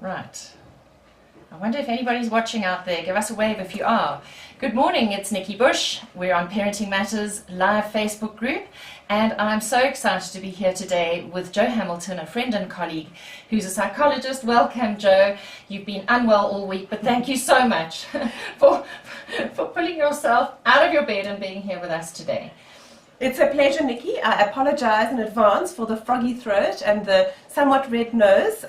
Right. I wonder if anybody's watching out there. Give us a wave if you are. Good morning, it's Nikki Bush. We're on Parenting Matters live Facebook group, and I'm so excited to be here today with Joe Hamilton, a friend and colleague who's a psychologist. Welcome, Joe. You've been unwell all week, but thank you so much for pulling yourself out of your bed and being here with us today. It's a pleasure, Nikki. I apologize in advance for the froggy throat and the somewhat red nose.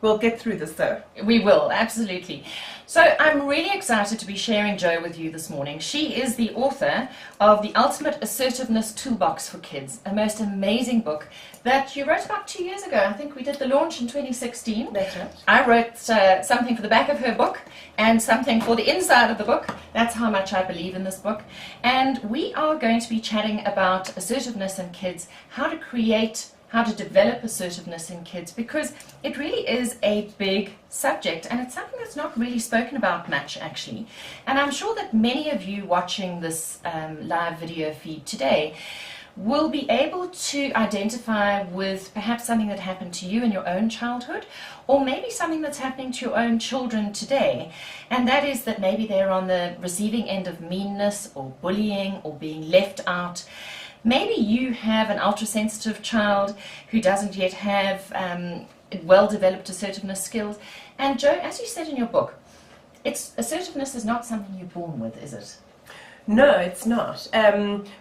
We'll get through this though. We will, absolutely. So I'm really excited to be sharing Joe with you this morning. She is the author of The Ultimate Assertiveness Toolbox for Kids, a most amazing book that you wrote about 2 years ago. I think we did the launch in 2016. That's right. I wrote something for the back of her book and something for the inside of the book. That's how much I believe in this book. And we are going to be chatting about assertiveness in kids, how to develop assertiveness in kids, because it really is a big subject and it's something that's not really spoken about much actually. And I'm sure that many of you watching this live video feed today will be able to identify with perhaps something that happened to you in your own childhood, or maybe something that's happening to your own children today, and that is that maybe they're on the receiving end of meanness or bullying or being left out. Maybe you have an ultra-sensitive child who doesn't yet have well-developed assertiveness skills. And Joe, as you said in your book, assertiveness is not something you're born with, is it? No, it's not.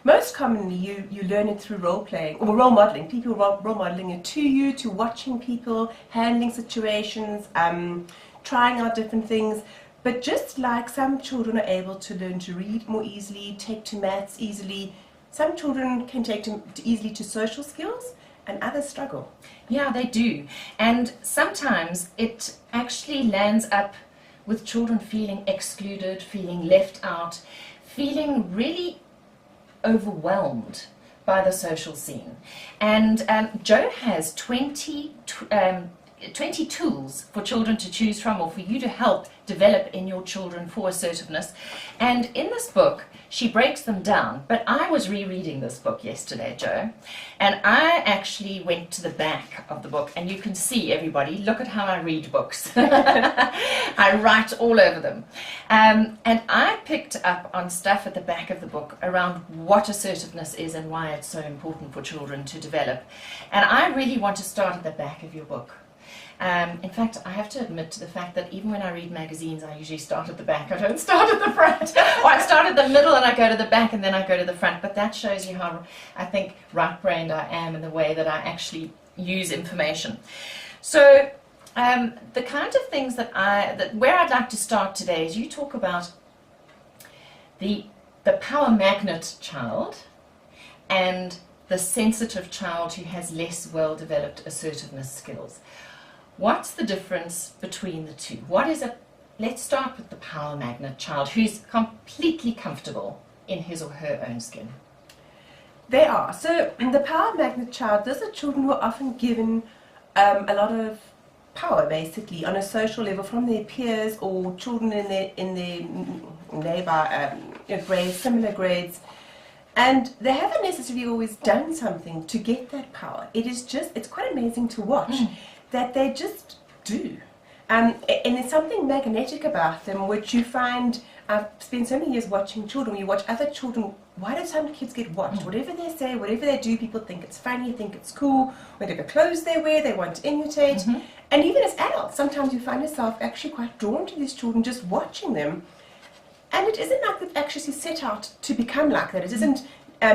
Most commonly you learn it through role-playing or role modeling. People role modeling it to you, to watching people, handling situations, trying out different things. But just like some children are able to learn to read more easily, take to maths easily, some children can take easily to social skills and others struggle. Yeah, they do. And sometimes it actually lands up with children feeling excluded, feeling left out, feeling really overwhelmed by the social scene. And Joe has 20 tools for children to choose from, or for you to help develop in your children for assertiveness. And in this book, she breaks them down. But I was rereading this book yesterday, Joe, and I actually went to the back of the book, and you can see, everybody, look at how I read books. I write all over them. And I picked up on stuff at the back of the book around what assertiveness is and why it's so important for children to develop. And I really want to start at the back of your book. In fact, I have to admit to the fact that even when I read magazines, I usually start at the back. I don't start at the front. Or I start at the middle and I go to the back and then I go to the front. But that shows you how, I think, right-brained I am in the way that I actually use information. So the kind of things where I'd like to start today is you talk about the power magnet child and the sensitive child who has less well-developed assertiveness skills. What's the difference between the two? Let's start with the power magnet child who's completely comfortable in his or her own skin. They are. So the power magnet child, those are children who are often given a lot of power basically on a social level from their peers or children in their neighbor grades, similar grades. And they haven't necessarily always done something to get that power. It's quite amazing to watch. That they just do. And there's something magnetic about them, which you find, I've spent so many years watching children, you watch other children, why do some kids get watched? Whatever they say, whatever they do, people think it's funny, think it's cool, whatever clothes they wear, they want to imitate. And even as adults, sometimes you find yourself actually quite drawn to these children, just watching them. And it isn't like they've actually set out to become like that. It isn't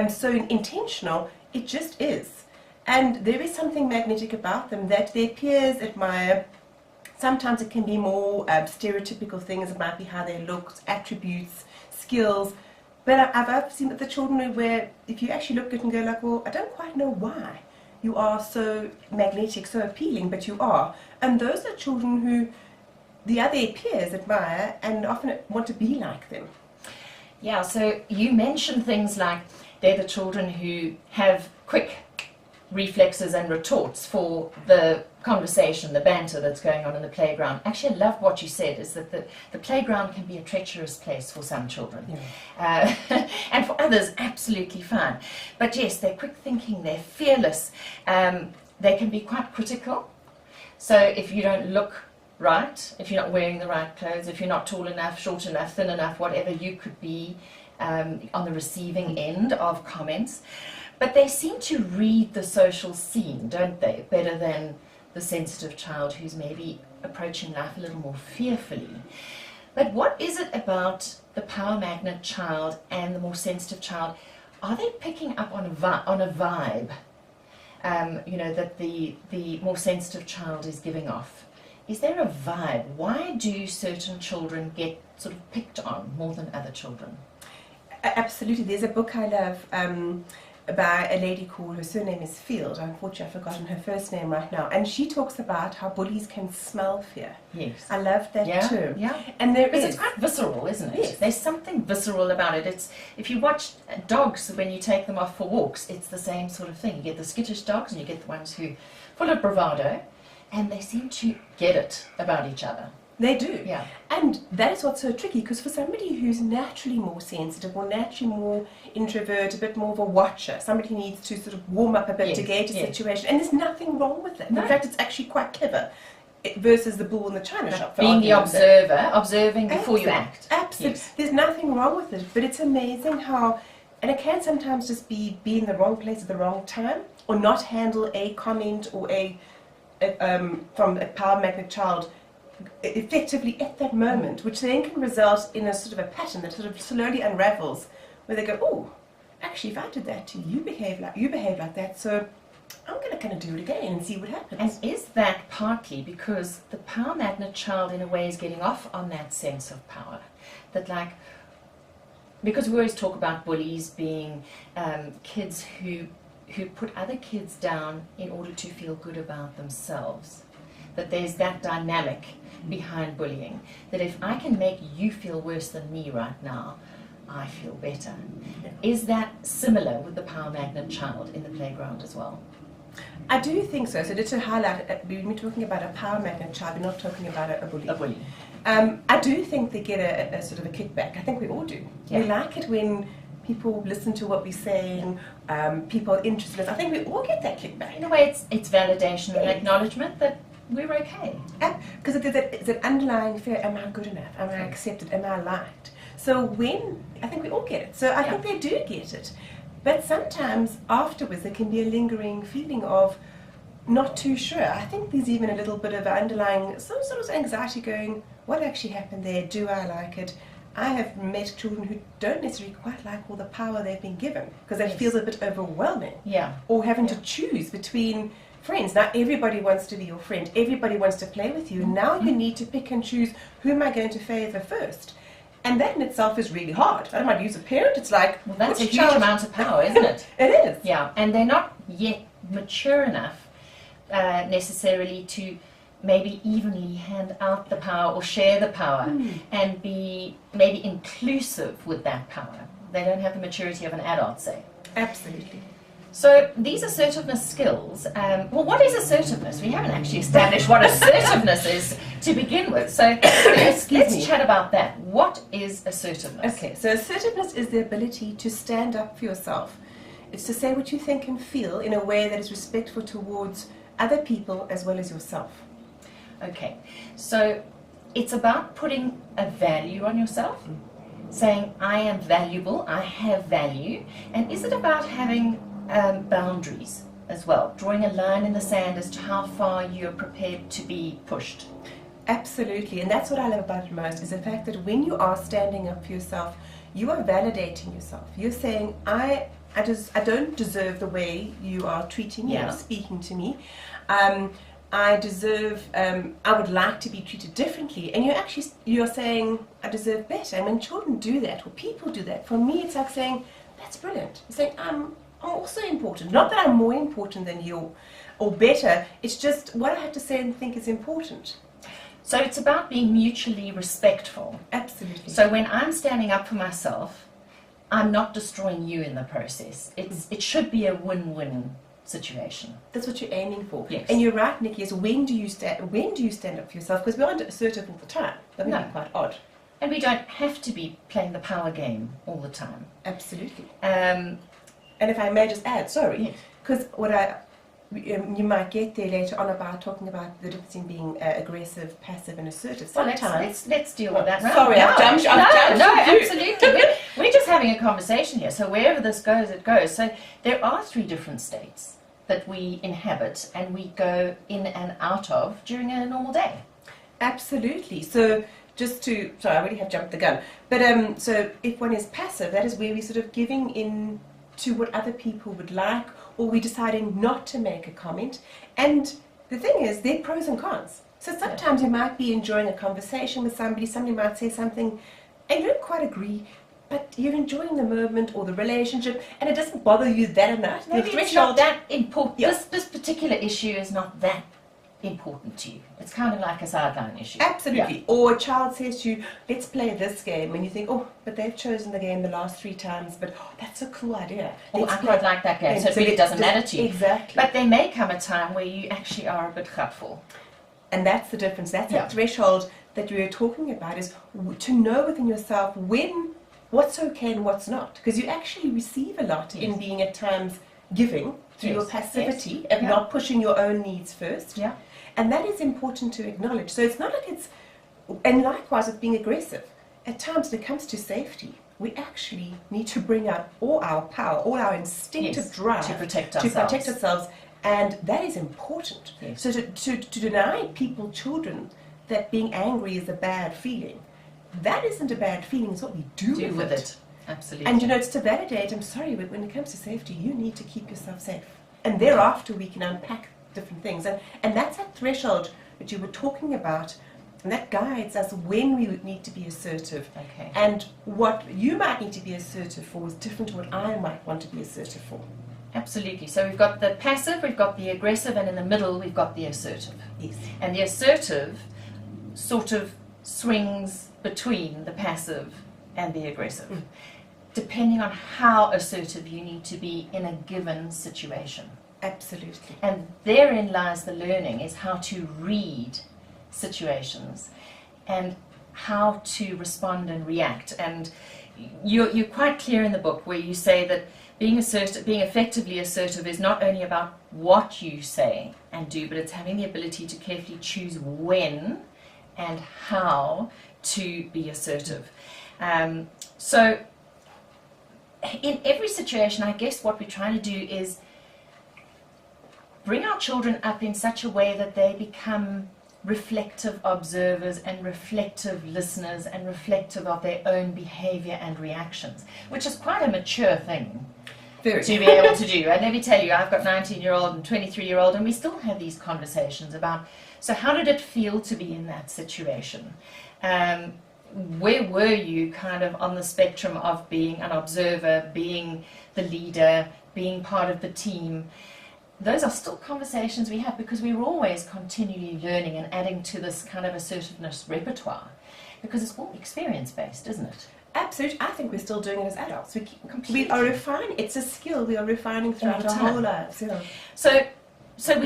so intentional, it just is. And there is something magnetic about them that their peers admire. Sometimes it can be more stereotypical things. It might be how they look, attributes, skills. But I've seen that the children where if you actually look at it and go like, well, I don't quite know why you are so magnetic, so appealing, but you are. And those are children who the other peers admire and often want to be like them. Yeah, so you mentioned things like they're the children who have quick reflexes and retorts for the conversation, the banter that's going on in the playground. Actually, I love what you said, is that the playground can be a treacherous place for some children. Yeah. And for others, absolutely fine. But yes, they're quick thinking, they're fearless, they can be quite critical. So if you don't look right, if you're not wearing the right clothes, if you're not tall enough, short enough, thin enough, whatever, you could be on the receiving end of comments. But they seem to read the social scene, don't they, better than the sensitive child who's maybe approaching life a little more fearfully. But what is it about the power magnet child and the more sensitive child? Are they picking up on a vibe, that the more sensitive child is giving off? Is there a vibe? Why do certain children get sort of picked on more than other children? Absolutely. There's a book I love by a lady called, her surname is Field. Unfortunately, I've forgotten her first name right now. And she talks about how bullies can smell fear. Yes. I love that term. Yeah. And because it's quite visceral, isn't it? Yes. There's something visceral about it. It's, if you watch dogs when you take them off for walks, it's the same sort of thing. You get the skittish dogs and you get the ones who full of bravado, and they seem to get it about each other. They do. Yeah. And that is what's so tricky, because for somebody who's naturally more sensitive or naturally more introvert, a bit more of a watcher, somebody who needs to sort of warm up a bit to gauge a situation, and there's nothing wrong with that. No. In fact, it's actually quite clever versus the bull in the china shop. Being the observer, observing before you act. Absolutely. Yes. There's nothing wrong with it, but it's amazing how, and it can sometimes just be in the wrong place at the wrong time, or not handle a comment or from a power magnet child effectively at that moment, which then can result in a sort of a pattern that sort of slowly unravels, where they go, oh, actually, if I did that to you, you behave like that, so I'm going to kind of do it again and see what happens. And is that partly because the power magnet child in a way is getting off on that sense of power? That like, because we always talk about bullies being kids who put other kids down in order to feel good about themselves. That there's that dynamic behind bullying. That if I can make you feel worse than me right now, I feel better. Is that similar with the power magnet child in the playground as well? I do think so. So just to highlight, when we're talking about a power magnet child, we're not talking about a bully. A bully. I do think they get a sort of a kickback. I think we all do. Yeah. We like it when people listen to what we're saying, people are interested in us. I think we all get that kickback. In a way, it's validation and acknowledgement that we're okay. Because it's an underlying fear, am I good enough? Am I accepted? Am I liked? So I think we all get it. So I think they do get it. But sometimes afterwards there can be a lingering feeling of not too sure. I think there's even a little bit of underlying, some sort of anxiety going, what actually happened there? Do I like it? I have met children who don't necessarily quite like all the power they've been given, because that feels a bit overwhelming. Yeah. Or having to choose between friends. Now everybody wants to be your friend. Everybody wants to play with you. Now you need to pick and choose, who am I going to favour first? And that in itself is really hard. I don't mind use a parent. It's like, well, that's a huge amount of power, isn't it? It is. Yeah, and they're not yet mature enough necessarily to maybe evenly hand out the power or share the power and be maybe inclusive with that power. They don't have the maturity of an adult, say. Absolutely. So these assertiveness skills, well, what is assertiveness? We haven't actually established what assertiveness is to begin with. So let's chat about that. What is assertiveness? Okay, so assertiveness is the ability to stand up for yourself. It's to say what you think and feel in a way that is respectful towards other people as well as yourself. Okay, so it's about putting a value on yourself, saying I am valuable, I have value, and is it about having boundaries as well, drawing a line in the sand as to how far you're prepared to be pushed? Absolutely, and that's what I love about it most, is the fact that when you are standing up for yourself, you are validating yourself. You're saying, I don't deserve the way you are treating me or speaking to me. I deserve, I would like to be treated differently. And you're saying, I deserve better. And when children do that, or people do that, for me it's like saying, that's brilliant. It's saying, I'm also important. Not that I'm more important than you or better, it's just what I have to say and think is important. So it's about being mutually respectful. Absolutely. So when I'm standing up for myself, I'm not destroying you in the process. It should be a win-win situation. That's what you're aiming for. Yes. And you're right, Nikki, is when do you stand up for yourself? Because we aren't assertive all the time. That would be quite odd. And we don't have to be playing the power game all the time. Absolutely. And if I may just add, sorry, because you might get there later on about talking about the difference in being aggressive, passive, and assertive. Well, Sometimes. let's deal with that. Sorry, no, I've jumped. No, absolutely. We're just having a conversation here. So wherever this goes, it goes. So there are 3 different states that we inhabit and we go in and out of during a normal day. Absolutely. So sorry, I already have jumped the gun. But so if one is passive, that is where we're sort of giving in to what other people would like, or we're deciding not to make a comment. And the thing is, there are pros and cons. So sometimes you might be enjoying a conversation with somebody might say something, and you don't quite agree, but you're enjoying the moment or the relationship, and it doesn't bother you that enough. Maybe it's not that important. Yeah. This particular issue is not that important to you. It's kind of like a sideline issue. Absolutely. Yeah. Or a child says to you, let's play this game, and you think, oh, but they've chosen the game the last 3 times, but that's a cool idea. I quite like that game, so it really doesn't matter to you. Exactly. But there may come a time where you actually are a bit hurtful. And that's the difference. That's that threshold that we were talking about, is to know within yourself what's okay and what's not. Because you actually receive a lot in being at times giving through your passivity of not pushing your own needs first. Yeah. And that is important to acknowledge. So it's not like and likewise with being aggressive. At times when it comes to safety, we actually need to bring out all our power, all our instinctive drive to protect ourselves. And that is important. Yes. So to deny people, children, that being angry is a bad feeling, that isn't a bad feeling, it's what we do with it. Absolutely. And it's to validate, I'm sorry, but when it comes to safety, you need to keep yourself safe. And thereafter we can unpack different things. And that's that threshold that you were talking about, and that guides us when we would need to be assertive. Okay. And what you might need to be assertive for is different to what I might want to be assertive for. Absolutely. So we've got the passive, we've got the aggressive, and in the middle we've got the assertive. Yes. And the assertive sort of swings between the passive and the aggressive, depending on how assertive you need to be in a given situation. Absolutely. And therein lies the learning, is how to read situations and how to respond and react. And you're quite clear in the book where you say that being effectively assertive is not only about what you say and do, but it's having the ability to carefully choose when and how to be assertive. So in every situation, I guess what we're trying to do is bring our children up in such a way that they become reflective observers and reflective listeners and reflective of their own behavior and reactions, which is quite a mature thing to be able to do. And let me tell you, I've got 19-year-old and 23-year-old, and we still have these conversations about, so how did it feel to be in that situation? Where were you kind of on the spectrum of being an observer, being the leader, being part of the team? Those are still conversations we have, because we're always continually learning and adding to this kind of assertiveness repertoire, because it's all experience-based, isn't it? Absolutely. I think we're still doing it as adults. We are refining. It's a skill we are refining throughout our whole lives. Yeah. So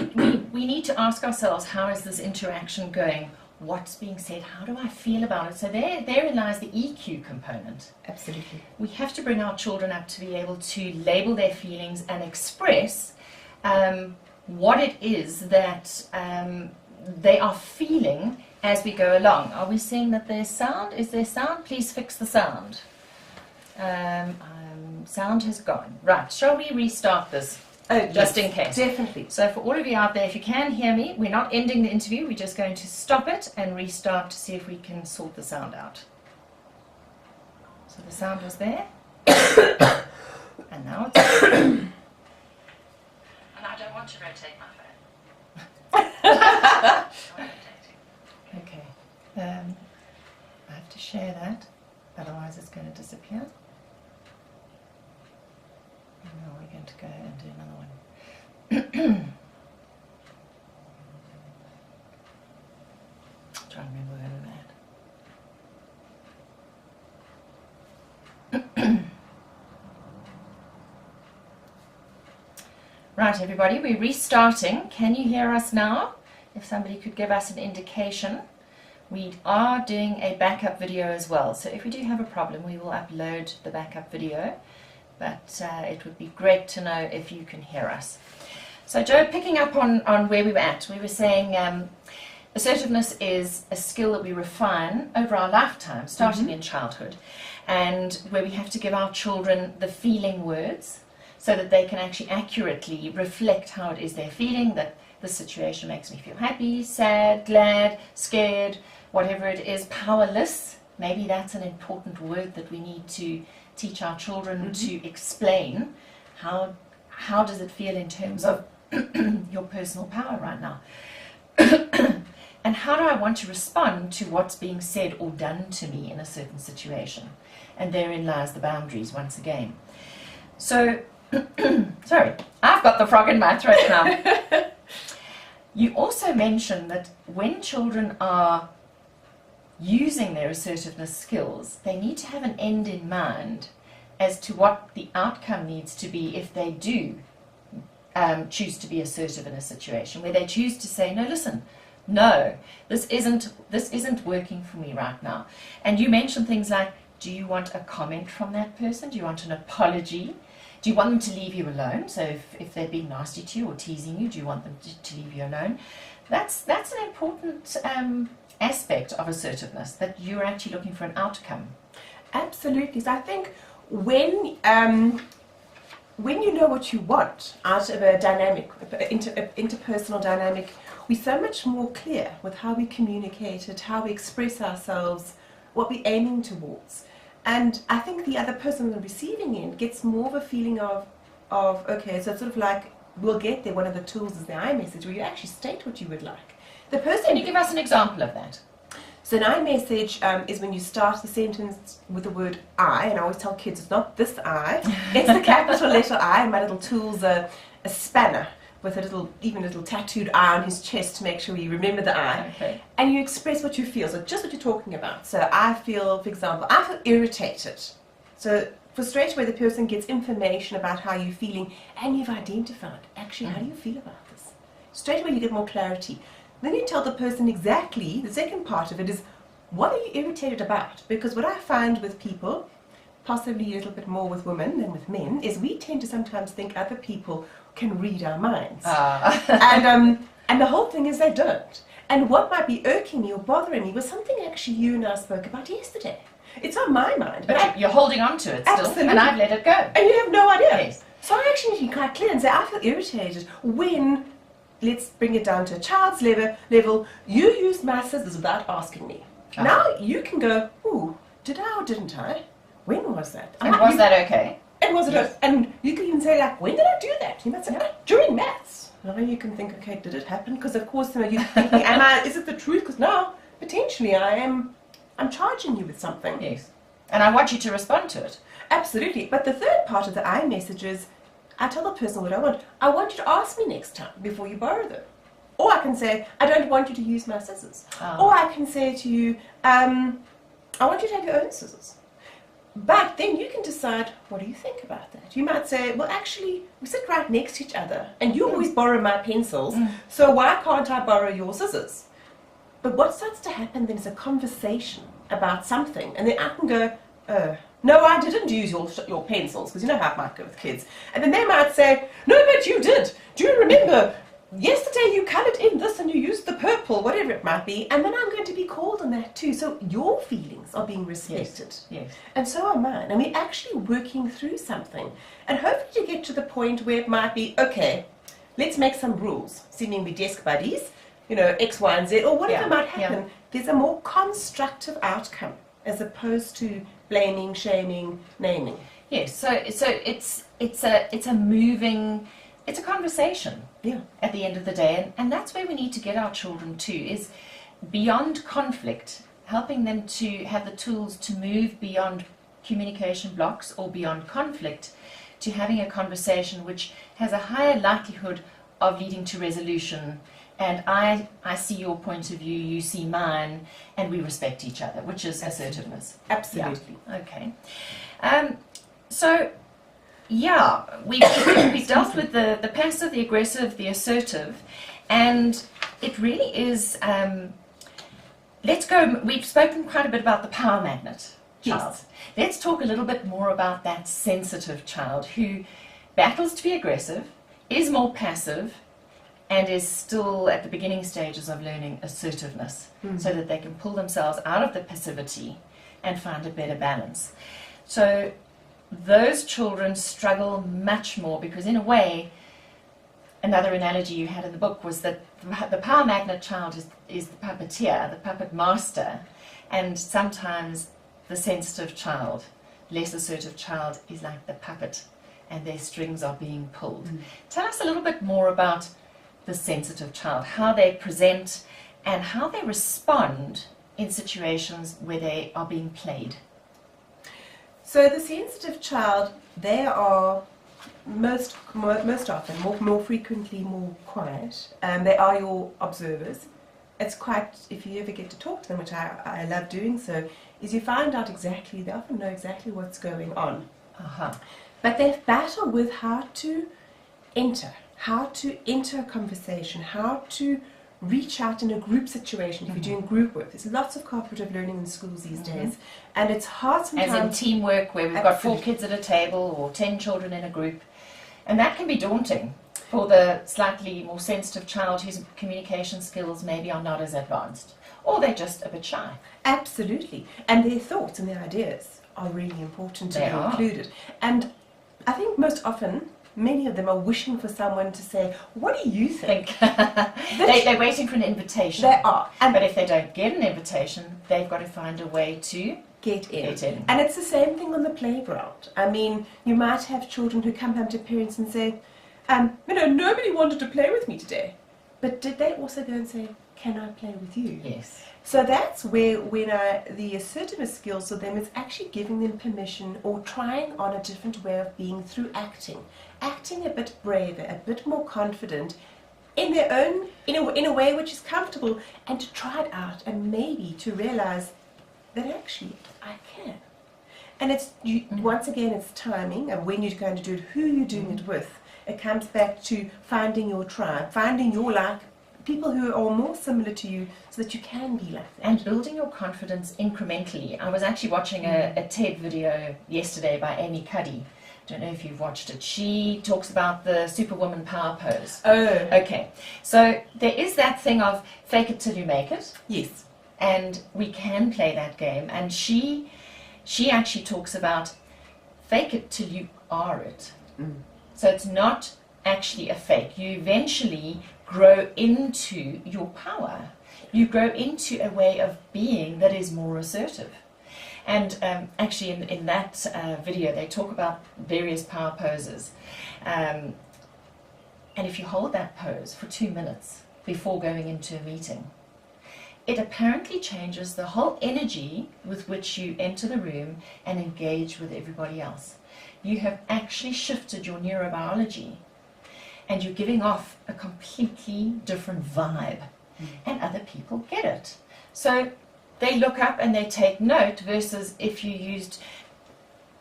we need to ask ourselves, how is this interaction going? What's being said? How do I feel about it? So therein lies the EQ component. Absolutely. We have to bring our children up to be able to label their feelings and express what it is that they are feeling as we go along. Are we seeing that there's sound? Is there sound? Please fix the sound. Sound has gone. Right, shall we restart this? Oh, just in case. Definitely. So for all of you out there, if you can hear me, we're not ending the interview, we're just going to stop it and restart to see if we can sort the sound out. So the sound was there. And now it's and I don't want to rotate my phone. Okay. I have to share that, otherwise it's going to disappear. Now we're going to go and do another one. Trying to remember where we're at. Right, everybody, we're restarting. Can you hear us now? If somebody could give us an indication. We are doing a backup video as well, so if we do have a problem, we will upload the backup video. But it would be great to know if you can hear us. So Joe, picking up on where we were at, we were saying assertiveness is a skill that we refine over our lifetime, starting in childhood, and where we have to give our children the feeling words so that they can actually accurately reflect how it is they're feeling, that the situation makes me feel happy, sad, glad, scared, whatever it is, powerless. Maybe that's an important word that we need to teach our children to explain. How does it feel in terms of your personal power right now? And how do I want to respond to what's being said or done to me in a certain situation? And therein lies the boundaries once again. So, sorry, I've got the frog in my throat now. You also mentioned that when children are using their assertiveness skills, they need to have an end in mind as to what the outcome needs to be if they do choose to be assertive in a situation, where they choose to say, no, listen, no, this isn't working for me right now. And you mentioned things like, do you want a comment from that person? Do you want an apology? Do you want them to leave you alone? So if they're being nasty to you or teasing you, do you want them to leave you alone? That's an important aspect of assertiveness, that you're actually looking for an outcome. Absolutely. So I think when you know what you want out of a dynamic, interpersonal dynamic, we're so much more clear with how we communicate it, how we express ourselves, what we're aiming towards. And I think the other person on the receiving end gets more of a feeling of okay, so it's sort of like, we'll get there. One of the tools is the I message, where you actually state what you would like. The person. Can you give us an example of that? So an I message is when you start the sentence with the word I, and I always tell kids it's not this I, it's the capital letter I. My little tool's a spanner with even a little tattooed I on his chest to make sure you remember the I. Okay. And you express what you feel, so just what you're talking about. So I feel, for example, I feel irritated. So for straight away the person gets information about how you're feeling, and you've identified, actually, how do you feel about this? Straight away you get more clarity. Then you tell the person exactly, the second part of it is, what are you irritated about? Because what I find with people, possibly a little bit more with women than with men, is we tend to sometimes think other people can read our minds. And the whole thing is they don't. And what might be irking me or bothering me was something actually you and I spoke about yesterday. It's on my mind. But you're holding on to it still, absolutely. And I've let it go. And you have no idea. Yes. So I actually need to be quite clear and say, I feel irritated when, let's bring it down to a child's level, you used my scissors without asking me. Now you can go, ooh, did I or didn't I? When was that? And was that okay? And was it? And you can even say, like, when did I do that? You might say, during maths. Now you can think, okay, did it happen? Because of course, you're thinking, is it the truth? Because now, potentially, I'm charging you with something. Yes. And I want you to respond to it. Absolutely. But the third part of the I message is, I tell the person what I want. I want you to ask me next time before you borrow them. Or I can say, I don't want you to use my scissors. Or I can say to you, I want you to have your own scissors. But then you can decide, what do you think about that? You might say, well, actually, we sit right next to each other, and you always borrow my pencils, so why can't I borrow your scissors? But what starts to happen then is a conversation about something, and then I can go, no, I didn't use your pencils, because you know how it might go with kids. And then they might say, no, but you did. Do you remember? Yesterday you coloured in this and you used the purple, whatever it might be, and then I'm going to be called on that too. So your feelings are being respected. Yes. And so are mine. And we're actually working through something. And hopefully to get to the point where it might be, okay, let's make some rules, seemingly desk buddies, X, Y, and Z, or whatever might happen. There's a more constructive outcome as opposed to blaming, shaming, naming. Yes, so it's a moving, it's a conversation. Yeah. At the end of the day, and that's where we need to get our children to, is beyond conflict, helping them to have the tools to move beyond communication blocks or beyond conflict to having a conversation which has a higher likelihood of leading to resolution. And I see your point of view, you see mine, and we respect each other, which is assertiveness. Absolutely. Yeah. Okay. So, yeah, we've dealt with the passive, the aggressive, the assertive, and it really is, we've spoken quite a bit about the power magnet child. Yes. Let's talk a little bit more about that sensitive child who battles to be aggressive, is more passive, and is still at the beginning stages of learning assertiveness, so that they can pull themselves out of the passivity and find a better balance. So those children struggle much more because, in a way, another analogy you had in the book was that the power magnet child is the puppeteer, the puppet master, and sometimes the sensitive child, less assertive child, is like the puppet, and their strings are being pulled. Tell us a little bit more about the sensitive child, how they present and how they respond in situations where they are being played. So the sensitive child, they are most often, more frequently, more quiet. They are your observers. It's quite, if you ever get to talk to them, which I love doing so, is you find out exactly, they often know exactly what's going on. But they battle with how to enter a conversation, how to reach out in a group situation. If you're doing group work, there's lots of cooperative learning in schools these days, and it's hard sometimes. As in teamwork, where we've got 4 kids at a table or 10 children in a group, and that can be daunting for the slightly more sensitive child whose communication skills maybe are not as advanced, or they're just a bit shy. Absolutely, and their thoughts and their ideas are really important to be included. And I think most often, many of them are wishing for someone to say, what do you think? They're waiting for an invitation. They are. But if they don't get an invitation, they've got to find a way to get in. And it's the same thing on the playground. I mean, you might have children who come home to parents and say, nobody wanted to play with me today. But did they also go and say, can I play with you? Yes. So that's where the assertiveness skills for them is actually giving them permission or trying on a different way of being through acting. Acting a bit braver, a bit more confident in their own, in a way which is comfortable, and to try it out and maybe to realize that actually I can. And it's once again, it's timing and when you're going to do it, who you're doing it with. It comes back to finding your tribe, finding your people who are more similar to you so that you can be like that. And building your confidence incrementally. I was actually watching a TED video yesterday by Amy Cuddy. Don't know if you've watched it. She talks about the Superwoman power pose. Oh. Okay. So there is that thing of fake it till you make it. Yes. And we can play that game. And she actually talks about fake it till you are it. So it's not actually a fake. You eventually grow into your power. You grow into a way of being that is more assertive. And actually in that video they talk about various power poses. And if you hold that pose for 2 minutes before going into a meeting, it apparently changes the whole energy with which you enter the room and engage with everybody else. You have actually shifted your neurobiology and you're giving off a completely different vibe, and other people get it. So they look up and they take note, versus if you used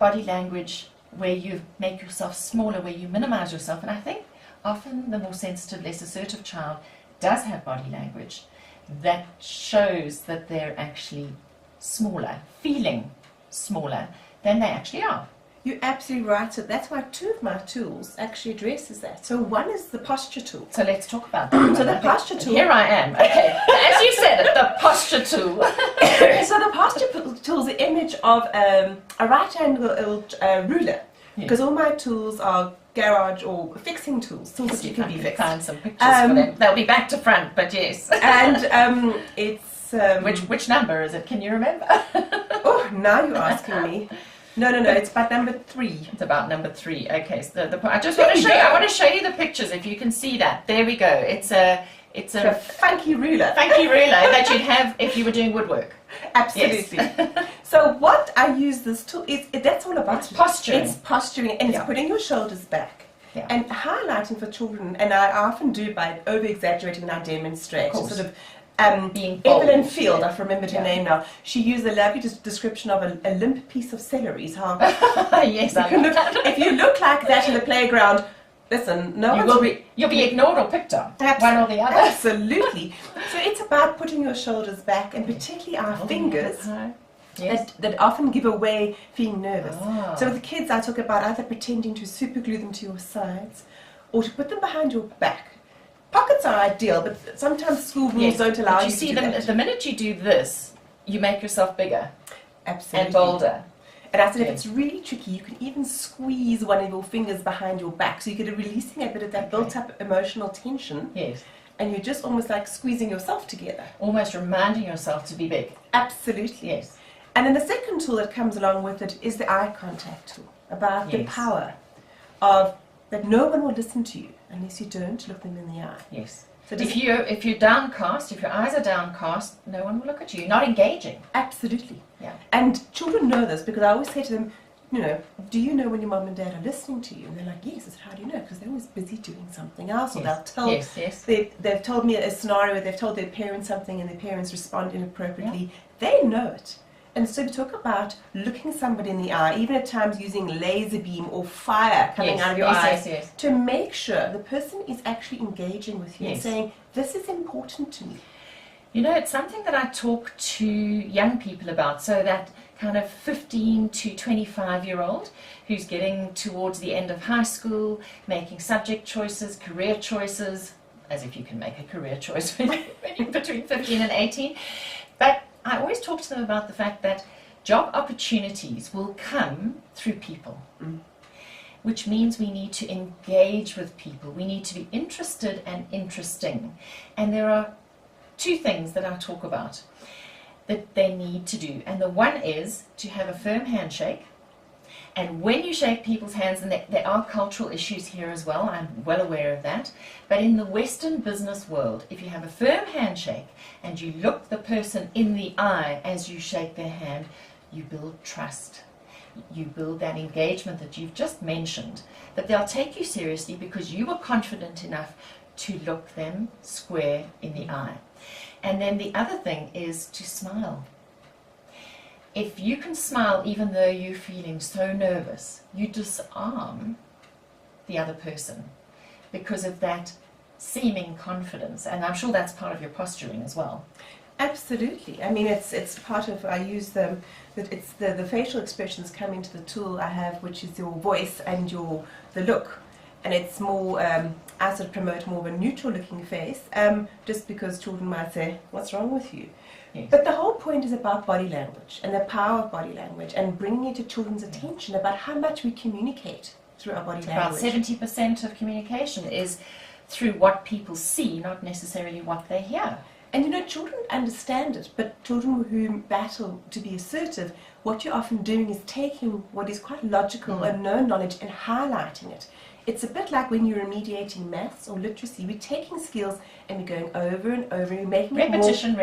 body language where you make yourself smaller, where you minimize yourself. And I think often the more sensitive, less assertive child does have body language that shows that they're actually smaller, feeling smaller than they actually are. You're absolutely right. So that's why 2 of my tools actually addresses that. So one is the posture tool. So let's talk about that. So the posture tool. Here I am. Okay. As you said it, the posture tool. So the posture tool is the image of a right-angled ruler. Because all my tools are garage or fixing tools that you can be fixed. Find some pictures for them. They'll be back to front, but yes. And it's which number is it? Can you remember? Oh, now you're asking me. No, it's about number 3. It's about number 3. Okay, so I just want to show you. I want to show you the pictures if you can see that. There we go. It's a funky ruler. Funky ruler that you'd have if you were doing woodwork. Absolutely. Yes. So what I use this tool that's all about. It's posturing. It's posturing, and it's putting your shoulders back. Yeah. And highlighting for children, and I often do by over-exaggerating when I demonstrate. Sort of being bold. Evelyn Field, I've remembered her name now. She used a lovely description of a limp piece of celery. How yes, if you look like that in the playground, listen, you'll be ignored or picked on. One or the other. Absolutely. So it's about putting your shoulders back, and particularly our fingers. Yes. That often give away being nervous. So with the kids, I talk about either pretending to super glue them to your sides or to put them behind your back. Pocket words are ideal, but sometimes school rules don't allow but you see, to do that. the minute you do this, you make yourself bigger Absolutely. and bolder. And I said, if it's really tricky, you can even squeeze one of your fingers behind your back, so you get releasing a bit of that built-up emotional tension. Yes. And you're just almost like squeezing yourself together. Almost reminding yourself to be big. Absolutely. Yes. And then the second tool that comes along with it is the eye contact tool, about the power of that no one will listen to you unless you don't look them in the eye. Yes. So if you're downcast, if your eyes are downcast, no one will look at you. You're not engaging. Absolutely. Yeah. And children know this, because I always say to them, do you know when your mom and dad are listening to you? And they're like, yes. I said, how do you know? Because they're always busy doing something else. Or they'll tell, they've told me a scenario where they've told their parents something and their parents respond inappropriately. Yeah. They know it. And so we talk about looking somebody in the eye, even at times using laser beam or fire coming out of your eyes, to make sure the person is actually engaging with you and saying, this is important to me. You know, it's something that I talk to young people about, so that kind of 15 to 25-year-old who's getting towards the end of high school, making subject choices, career choices, as if you can make a career choice when you're between 15 and 18. But I always talk to them about the fact that job opportunities will come through people, which means we need to engage with people. We need to be interested and interesting. And there are two things that I talk about that they need to do. And the one is to have a firm handshake. And when you shake people's hands, and there are cultural issues here as well, I'm well aware of that, but in the Western business world, if you have a firm handshake and you look the person in the eye as you shake their hand, you build trust. You build that engagement that you've just mentioned, that they'll take you seriously because you were confident enough to look them square in the eye. And then the other thing is to smile. If you can smile even though you're feeling so nervous, you disarm the other person because of that seeming confidence. And I'm sure that's part of your posturing as well. Absolutely. I mean, it's part of, I use them, that it's the facial expressions come into the tool I have, which is your voice and the look. And it's more, I sort of promote more of a neutral looking face, just because children might say, what's wrong with you? Yes. But the whole point is about body language and the power of body language and bringing it to children's attention about how much we communicate through our body language. About 70% of communication is through what people see, not necessarily what they hear. And children understand it, but children who battle to be assertive, what you're often doing is taking what is quite logical and known knowledge and highlighting it. It's a bit like when you're remediating maths or literacy. We're taking skills and we're going over and over and making repetition.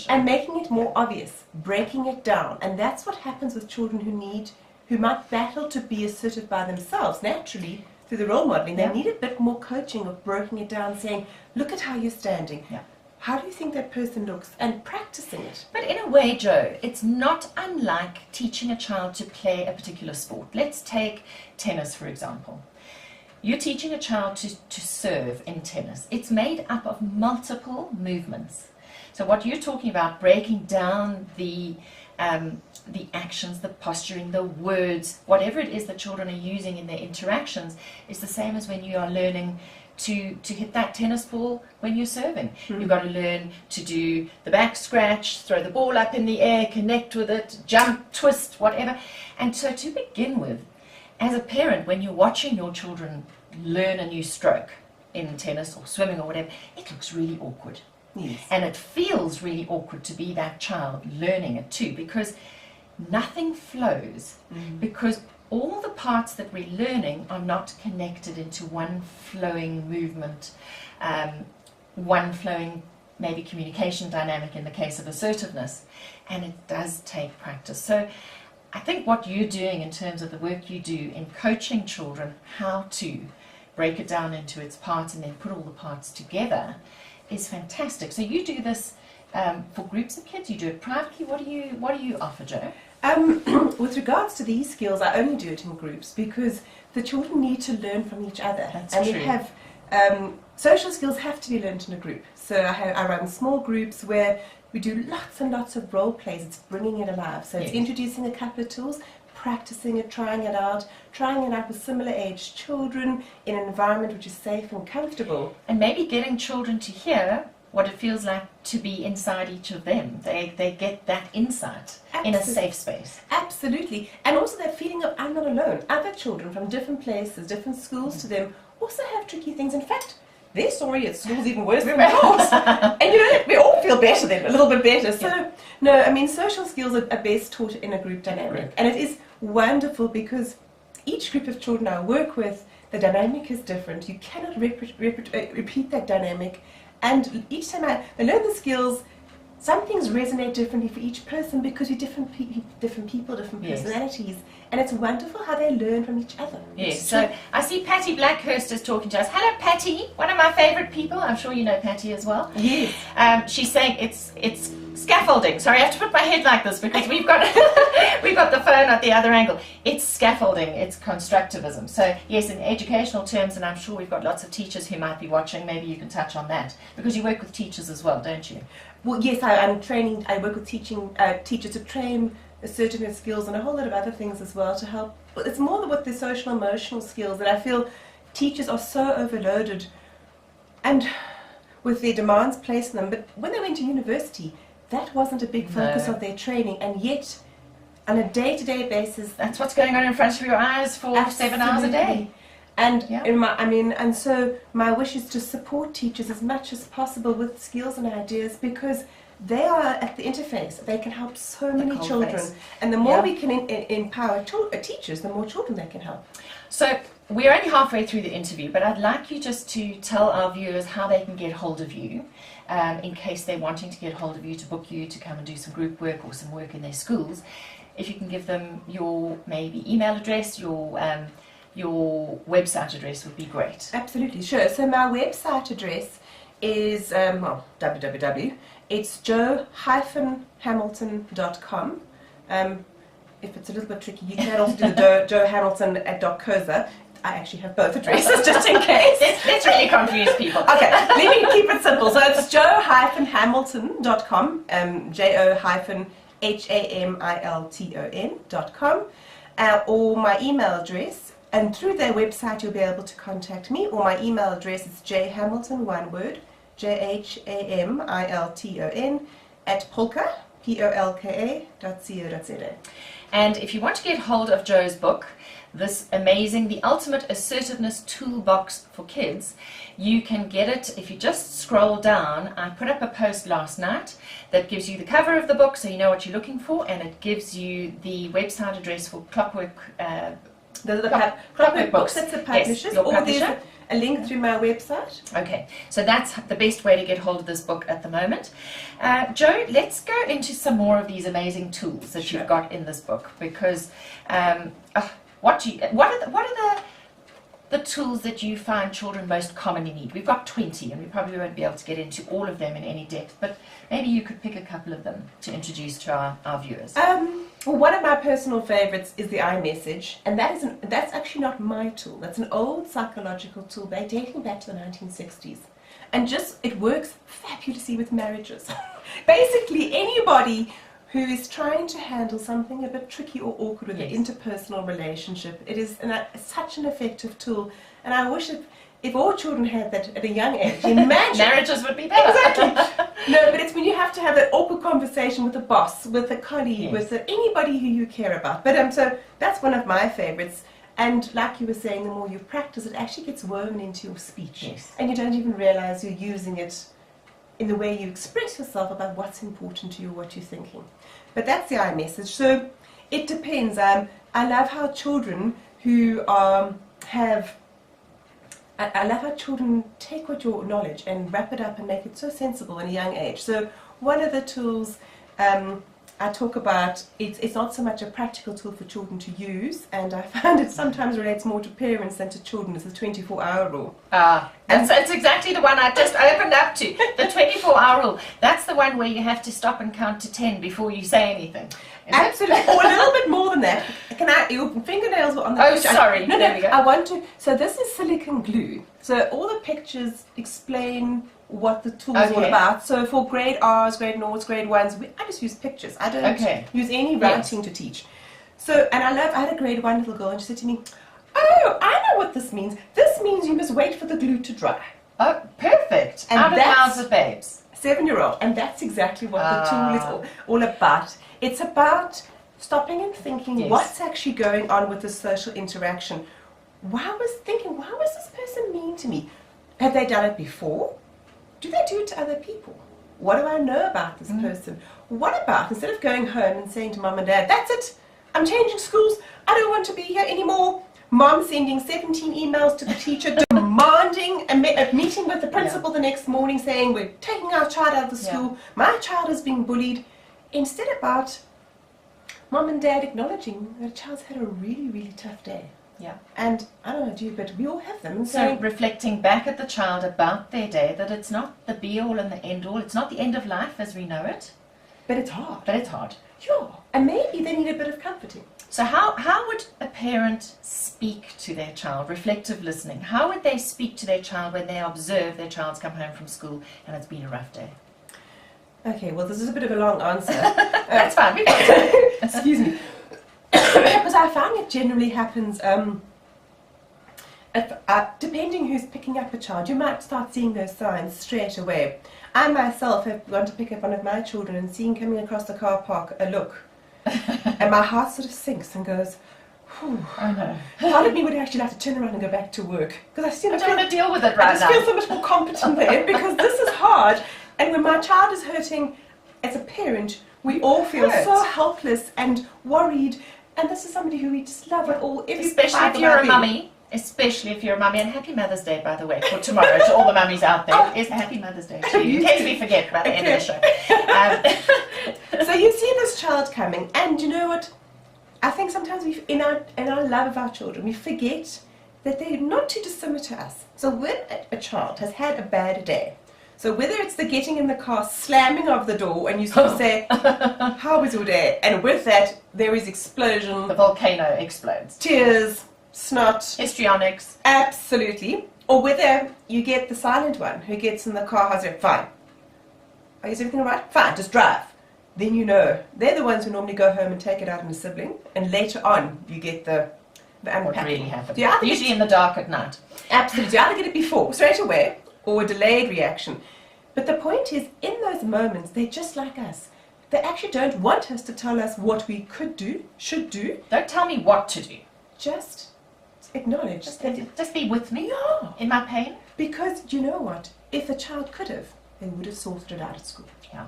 And making it more obvious, breaking it down. And that's what happens with children who might battle to be assertive by themselves, naturally, through the role modeling. They need a bit more coaching of breaking it down, saying, look at how you're standing. Yeah. How do you think that person looks? And practicing it. But in a way, Joe, it's not unlike teaching a child to play a particular sport. Let's take tennis, for example. You're teaching a child to serve in tennis. It's made up of multiple movements. So what you're talking about, breaking down the actions, the posturing, the words, whatever it is that children are using in their interactions, is the same as when you are learning to hit that tennis ball when you're serving. You've got to learn to do the back scratch, throw the ball up in the air, connect with it, jump, twist, whatever. And so to begin with, as a parent, when you're watching your children learn a new stroke in tennis or swimming or whatever, it looks really awkward. Yes. And it feels really awkward to be that child learning it too, because nothing flows, because all the parts that we're learning are not connected into one flowing movement, one flowing maybe communication dynamic in the case of assertiveness. And it does take practice. So I think what you're doing in terms of the work you do in coaching children how to break it down into its parts and then put all the parts together is fantastic. So you do this for groups of kids, you do it privately. What do you offer, Joe? With regards to these skills, I only do it in groups because the children need to learn from each other. That's and true. We have social skills have to be learned in a group. So I run small groups where we do lots and lots of role plays. It's bringing it alive. So it's introducing a couple of tools, practicing it, trying it out with similar aged children in an environment which is safe and comfortable. And maybe getting children to hear what it feels like to be inside each of them. They get that insight in a safe space. Absolutely. And also that feeling of I'm not alone. Other children from different places, different schools to them also have tricky things. In fact, their story at school is even worse than yours. And you know, we all feel better then, a little bit better. So, no, I mean, social skills are best taught in a group dynamic. And it is wonderful because each group of children I work with, the dynamic is different. You cannot repeat that dynamic. And each time I learn the skills, some things resonate differently for each person because you're different people, different personalities. And it's wonderful how they learn from each other. Yes, so I see Patty Blackhurst is talking to us. Hello, Patty, one of my favourite people. I'm sure you know Patty as well. Yes. She's saying it's scaffolding. Sorry, I have to put my head like this because we've got we've got the phone at the other angle. It's scaffolding, it's constructivism. So yes, in educational terms, and I'm sure we've got lots of teachers who might be watching, maybe you can touch on that. Because you work with teachers as well, don't you? Well, yes, I'm training, I work with teachers to train assertiveness skills and a whole lot of other things as well to help. But it's more with the social emotional skills that I feel teachers are so overloaded and with their demands placed on them. But when they went to university, that wasn't a big focus of their training, and yet on a day-to-day basis, that's what's going on in front of your eyes for 7 hours a day. And and so my wish is to support teachers as much as possible with skills and ideas because they are at the interface. They can help so many children, and the more we can empower teachers, the more children they can help. So we're only halfway through the interview, but I'd like you just to tell our viewers how they can get hold of you in case they're wanting to get hold of you, to book you to come and do some group work or some work in their schools. If you can give them your maybe email address, your website address would be great. Absolutely, sure. So my website address is www. It's joe-hamilton.com. If it's a little bit tricky, you can also do the Joe Hamilton at .coza. I actually have both addresses just in case. Let's really confuse people. Okay, let me keep it simple. So it's joe-hamilton.com, joe-hamilton.com, or my email address. And through their website, you'll be able to contact me, or my email address is jhamilton, one word, jhamilton at polka.co.za. And if you want to get hold of Joe's book, this amazing, The Ultimate Assertiveness Toolbox for Kids, you can get it if you just scroll down. I put up a post last night that gives you the cover of the book so you know what you're looking for, and it gives you the website address for Clockwork Clockwork Books. That's the publishers. Yes, or there's a link through my website. Okay, so that's the best way to get hold of this book at the moment. Joe, let's go into some more of these amazing tools that you've got in this book, because what are the tools that you find children most commonly need? We've got 20, and we probably won't be able to get into all of them in any depth, but maybe you could pick a couple of them to introduce to our viewers. Well, one of my personal favorites is the iMessage, and that's actually not my tool. That's an old psychological tool dating back to the 1960s. And it works fabulously with marriages. Basically, anybody who is trying to handle something a bit tricky or awkward with an interpersonal relationship, it is such an effective tool. And I wish if all children had that at a young age, imagine. Marriages would be better. Exactly. No, but it's when you have to have an awkward conversation with a boss, with a colleague, with anybody who you care about. But so that's one of my favorites. And like you were saying, the more you practice, it actually gets woven into your speech. Yes. And you don't even realize you're using it in the way you express yourself about what's important to you, what you're thinking. But that's the iMessage. So it depends. I love how children who I love how children take what your knowledge and wrap it up and make it so sensible in a young age. So one of the tools I talk about, it's not so much a practical tool for children to use, and I find it sometimes relates more to parents than to children. It's the 24-hour rule. And so it's exactly the one I just opened up to, the 24-hour rule. That's the one where you have to stop and count to 10 before you say anything. Absolutely, or a little bit more than that. Your fingernails were on the picture. Sorry. There we go. I want to. So this is silicone glue. So all the pictures explain what the tool is all about. So for grade R's, grade Noughts, grade 1s, I just use pictures. I don't use any writing to teach. So, and I had a grade 1 little girl, and she said to me, "Oh, I know what this means. This means you must wait for the glue to dry." Oh, perfect. And Out of that's- mouths of babes. 7-year-old, and that's exactly what the tool is all about. It's about stopping and thinking, Yes. what's actually going on with the social interaction? Why was this person mean to me? Have they done it before? Do they do it to other people? What do I know about this person? What about, instead of going home and saying to mom and dad, "That's it, I'm changing schools, I don't want to be here anymore," mom sending 17 emails to the teacher demanding a meeting with the principal the next morning saying, "We're taking our child out of the school, my child is being bullied," instead about mom and dad acknowledging that a child's had a really, really tough day. Yeah. And I don't know, do you, but we all have them. So reflecting back at the child about their day, that it's not the be-all and the end-all, it's not the end of life as we know it, but it's hard. but it's hard. Sure. And maybe they need a bit of comforting. So how would a parent speak to their child, reflective listening? How would they speak to their child when they observe their child's come home from school and it's been a rough day? Okay, well, this is a bit of a long answer. That's fine, we've got time. Excuse me. Because I find it generally happens, depending who's picking up a child, you might start seeing those signs straight away. I myself have gone to pick up one of my children and seen coming across the car park a look. And my heart sort of sinks and goes, whew. Oh no. Part of me would actually like to turn around and go back to work. Because I I don't want to deal with it right I just now. feel so much more competent there because this is hard. And when my child is hurting, as a parent, we all feel so helpless and worried. And this is somebody who we just love with all, every Especially if fibre you're of a our mummy. Especially if you're a mummy. And happy Mother's Day, by the way, for tomorrow to all the mummies out there. Is happy Mother's Day to you, in case we forget by the end of the show. So you see this child coming, and you know what? I think sometimes in our love of our children, we forget that they're not too dissimilar to us. So when a child has had a bad day, so whether it's the getting in the car, slamming of the door, and you sort of say, "How was your day?" And with that, there is explosion, The volcano explodes. tears, snot, Histrionics. absolutely. Or whether you get the silent one who gets in the car, has it, "Fine. Is everything all right? Fine, just drive." Then you know they're the ones who normally go home and take it out on a sibling, and later on you get the What unpacking. really happened. You either get- Usually in the dark at night. Absolutely, you either get it before, straight away, or a delayed reaction. But the point is, in those moments, they're just like us. They actually don't want us to tell us what we could do, should do. Don't tell me what to do. Just acknowledge that. Just be with me Yeah. in my pain. Because you know what? If the child could have, they would have sorted it out at school. Yeah.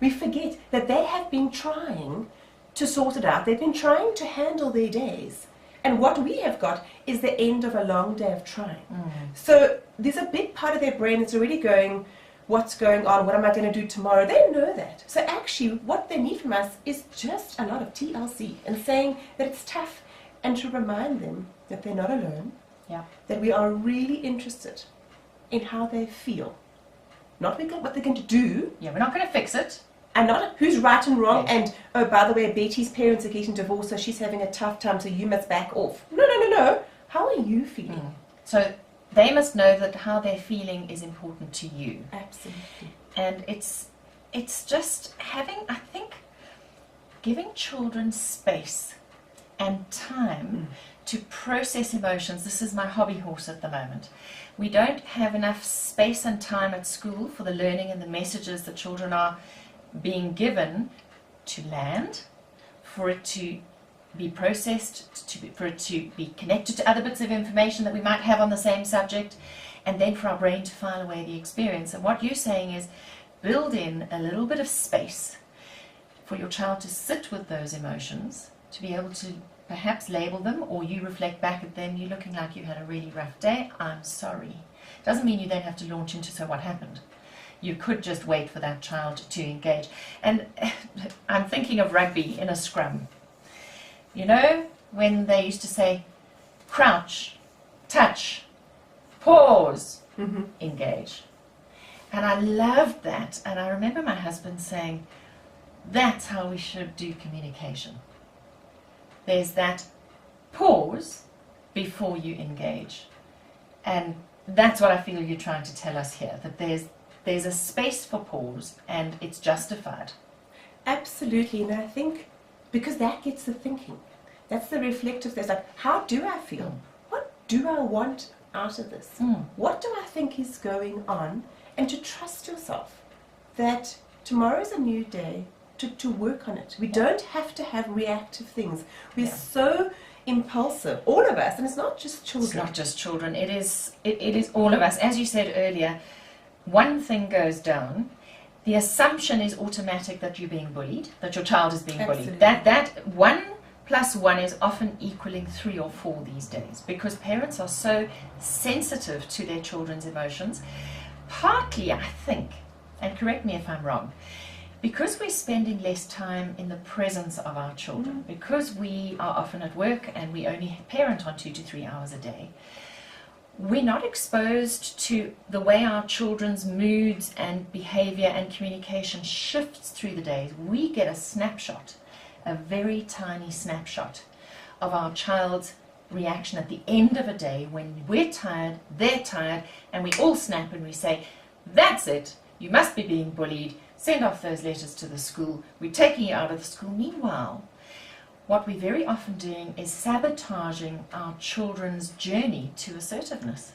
We forget that they have been trying to sort it out. They've been trying to handle their days. And what we have got is the end of a long day of trying. So there's a big part of their brain that's already going, "What's going on? What am I going to do tomorrow?" They know that. So actually what they need from us is just a lot of TLC and saying that it's tough, and to remind them that they're not alone, Yeah. that we are really interested in how they feel. Not what they're going to do, Yeah, we're not going to fix it. and not who's right and wrong, Yeah. and, "Oh, by the way, Betty's parents are getting divorced, so she's having a tough time, so you must back off." No, no, no, no. How are you feeling? So they must know that how they're feeling is important to you. Absolutely. And it's just having, I think, giving children space and time to process emotions. This is my hobby horse at the moment. We don't have enough space and time at school for the learning and the messages that children are being given to land, for it to be processed, for it to be connected to other bits of information that we might have on the same subject, and then for our brain to file away the experience. And what you're saying is build in a little bit of space for your child to sit with those emotions, to be able to perhaps label them, or you reflect back at them, "You're looking like you had a really rough day, I'm sorry." Doesn't mean you then have to launch into, "So what happened?" You could just wait for that child to engage. And I'm thinking of rugby in a scrum. You know, when they used to say, crouch, touch, pause, engage. And I loved that. And I remember my husband saying, that's how we should do communication. There's that pause before you engage. And that's what I feel you're trying to tell us here, that there's a space for pause and it's justified. Absolutely, and I think because that gets the thinking. That's the reflective. There's like, how do I feel? What do I want out of this? What do I think is going on? And to trust yourself that tomorrow's a new day to work on it. We don't have to have reactive things. We're so impulsive, all of us, and it's not just children. It's not just children. It is all of us. As you said earlier, one thing goes down, the assumption is automatic that you're being bullied, that your child is being bullied. That 1 + 1 is often equaling 3 or 4 these days, because parents are so sensitive to their children's emotions. Partly, I think, and correct me if I'm wrong, because we're spending less time in the presence of our children, because we are often at work and we only parent on 2 to 3 hours a day, we're not exposed to the way our children's moods and behavior and communication shifts through the days. We get a snapshot, a very tiny snapshot of our child's reaction at the end of a day when we're tired, they're tired, and we all snap and we say, that's it, you must be being bullied, send off those letters to the school, we're taking you out of the school. Meanwhile, what we're very often doing is sabotaging our children's journey to assertiveness.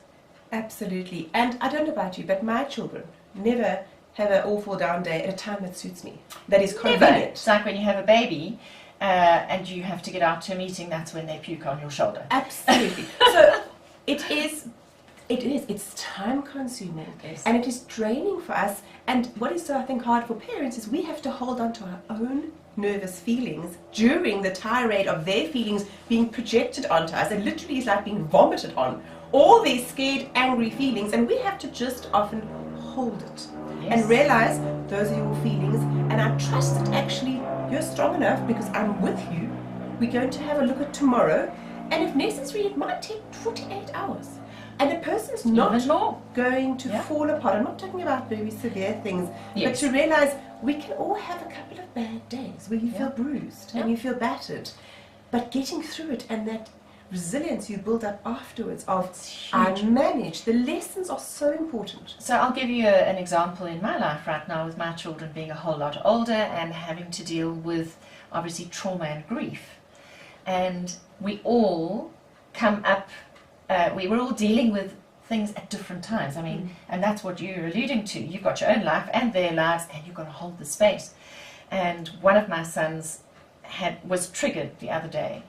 Absolutely. And I don't know about you, but my children never have an all fall down day at a time that suits me. That is convenient. Never. It's like when you have a baby and you have to get out to a meeting, that's when they puke on your shoulder. Absolutely. So it's time consuming, and it is draining for us. And what is so, I think, hard for parents is we have to hold on to our own nervous feelings during the tirade of their feelings being projected onto us. It literally is like being vomited on. All these scared, angry feelings, and we have to just often hold it and realize those are your feelings, and I trust that actually you're strong enough because I'm with you. We're going to have a look at tomorrow, and if necessary, it might take 48 hours. And the person's not going to fall apart. I'm not talking about very severe things, but to realize we can all have a couple of bad days where you feel bruised and you feel battered, but getting through it and that resilience you build up afterwards of I manage. The lessons are so important. So I'll give you an example in my life right now with my children being a whole lot older and having to deal with obviously trauma and grief. And we all come up, we were all dealing with things at different times. I mean, and that's what you're alluding to. You've got your own life and their lives, and you've got to hold the space. And one of my sons was triggered the other day.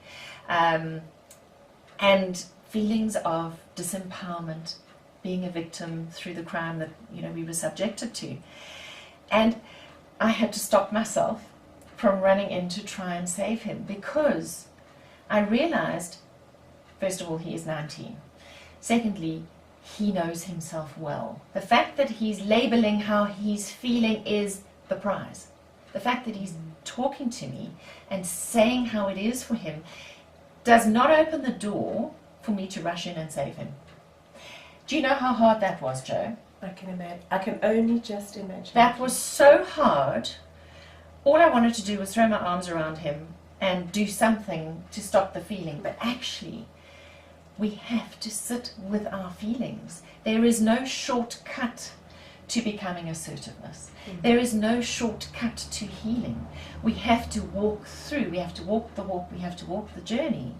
And feelings of disempowerment, being a victim through the crime that we were subjected to. And I had to stop myself from running in to try and save him, because I realized, first of all, he is 19. Secondly, he knows himself well. The fact that he's labeling how he's feeling is the prize. The fact that he's talking to me and saying how it is for him does not open the door for me to rush in and save him. Do you know how hard that was, Joe? I can imagine. I can only just imagine. That was so hard. All I wanted to do was throw my arms around him and do something to stop the feeling. But actually, we have to sit with our feelings. There is no shortcut to becoming assertiveness. There is no shortcut to healing. We have to walk through. We have to walk the walk. We have to walk the journey.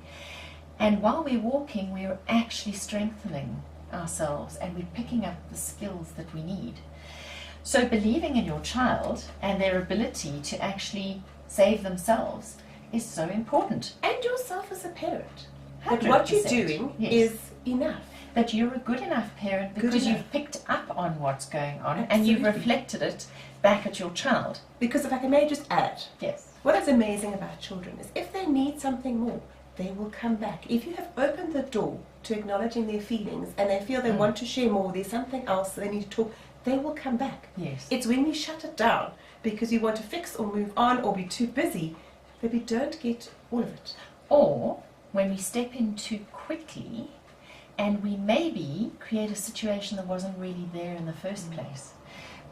And while we're walking, we're actually strengthening ourselves and we're picking up the skills that we need. So believing in your child and their ability to actually save themselves is so important. And yourself as a parent. 100%. That what you're doing is enough. That you're a good enough parent because you've picked up on what's going on. Absolutely. And you've reflected it back at your child. Because if I may just add, yes, what is amazing about children is if they need something more, they will come back. If you have opened the door to acknowledging their feelings and they feel they want to share more, there's something else they need to talk, they will come back. Yes. It's when we shut it down because you want to fix or move on or be too busy that we don't get all of it. Or when we step in too quickly and we maybe create a situation that wasn't really there in the first place,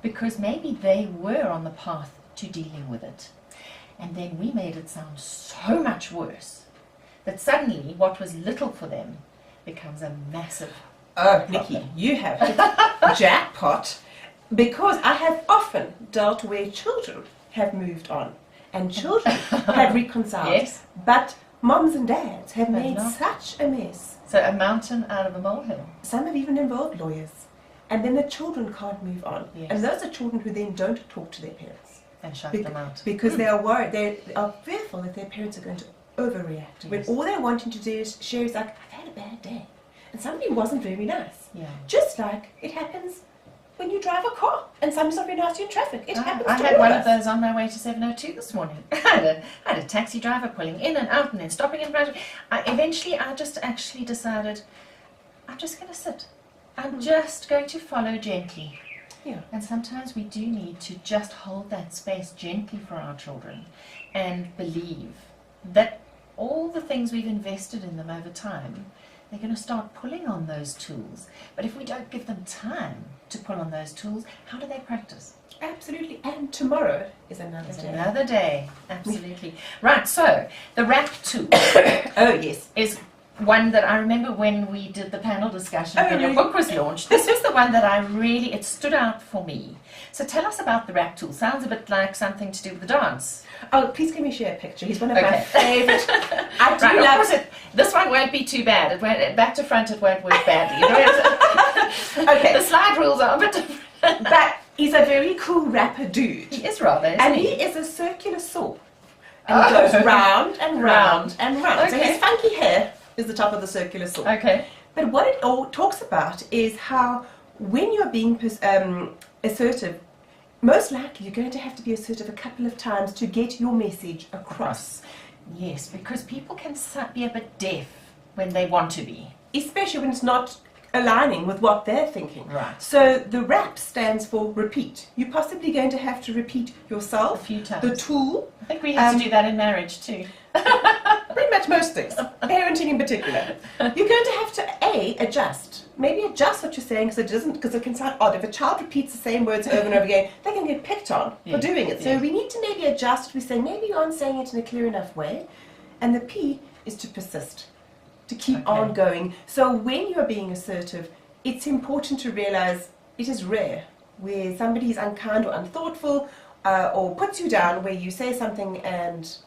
because maybe they were on the path to dealing with it, and then we made it sound so much worse that suddenly what was little for them becomes a massive problem. Nikki, you have hit jackpot, because I have often dealt where children have moved on and children have reconciled. Yes. But moms and dads have But made not- such a mess. So a mountain out of a molehill. Some have even involved lawyers. And then the children can't move on. Yes. And those are children who then don't talk to their parents. And shut Bec- them out. Because they are worried, they are fearful that their parents are going to overreact. When Yes. all they're wanting to do is share is like, I've had a bad day. And somebody wasn't very nice. Yeah. Just like it happens when you drive a car and somebody's not very nice to you in traffic. It happens I to had all one of of us. those on my way to 702 this morning. I had a taxi driver pulling in and out and then stopping in front of me. Eventually, I just actually decided, I'm just going to sit. I'm just going to follow gently. Yeah. And sometimes we do need to just hold that space gently for our children and believe that all the things we've invested in them over time, they're going to start pulling on those tools. But if we don't give them time to pull on those tools, how do they practice? Absolutely. And tomorrow is another It's day. another day. Absolutely. Right, so the wrap tool Oh, yes. is one that I remember when we did the panel discussion when your really? book was launched. This was the one that it stood out for me. So tell us about the wrap tool. Sounds a bit like something to do with the dance. Oh, please give me share a picture. He's one of my Okay. favourite. I do Right, of love course this one won't be too bad. It won't, back to front, it won't work badly. Okay. The slide rules are a bit different. But he's a very cool rapper dude. He is rather, isn't And he? he is a circular saw. And he goes round and round and round. So Okay. his funky hair is the top of the circular saw. Okay. But what it all talks about is how when you're being assertive, most likely you're going to have to be assertive a couple of times to get your message across. Yes, because people can be a bit deaf when they want to be. Especially when it's not aligning with what they're thinking. Right. So the RAP stands for repeat. You're possibly going to have to repeat A yourself, few times. the tool, I think we have to do that in marriage too. pretty much most things, parenting in particular. You're going to have to adjust. Maybe adjust what you're saying because it can sound odd. If a child repeats the same words over and over again, they can get picked on Yeah. for doing it. So Yeah. we need to maybe adjust. We say maybe you aren't saying it in a clear enough way. And the P is to persist, to keep Okay. on going. So when you're being assertive, it's important to realize it is rare where somebody is unkind or unthoughtful or puts you down, where you say something and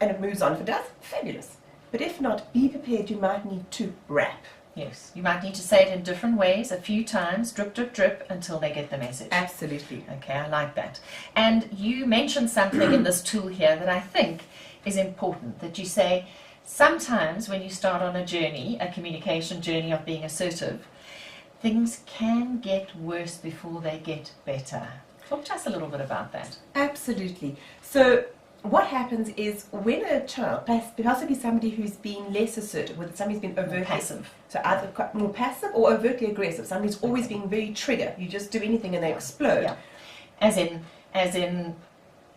it moves on. If it does, fabulous. But if not, be prepared. You might need to wrap. Yes, you might need to say it in different ways, a few times, drip, drip, drip, until they get the message. Absolutely. Okay, I like that. And you mentioned something in this tool here that I think is important, that you say sometimes when you start on a journey, a communication journey of being assertive, things can get worse before they get better. Talk to us a little bit about that. Absolutely. So what happens is when a child, possibly somebody who's been less assertive, whether somebody's been overtly Passive. so either quite more passive or overtly aggressive, somebody's always being very trigger. You just do anything and they explode. Yeah.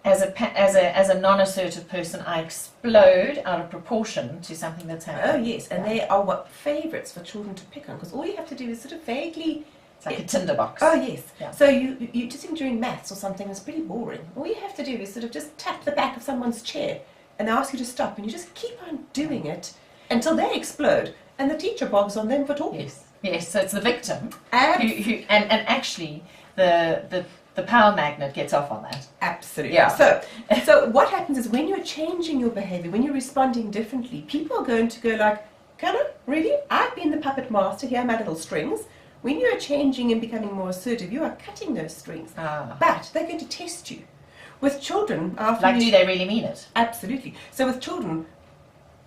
As a non-assertive person, I explode out of proportion to something that's happening. Oh yes, and they are what favourites for children to pick on, because all you have to do is sort of vaguely. It's like a tinderbox. Oh yes. Yeah. So you just during maths or something is pretty boring. All you have to do is sort of just tap the back of someone's chair, and they ask you to stop, and you just keep on doing it until they explode, and the teacher bogs on them for talking. Yes. Yes. So it's the victim And and actually the power magnet gets off on that. absolutely. Yeah. So what happens is when you're changing your behaviour, when you're responding differently, people are going to go like, "Kind of really? I've been the puppet master. Here are my little strings." When you are changing and becoming more assertive, you are cutting those strings. Ah. But they're going to test you. With children, after Like, you- do they really mean it? Absolutely. So with children,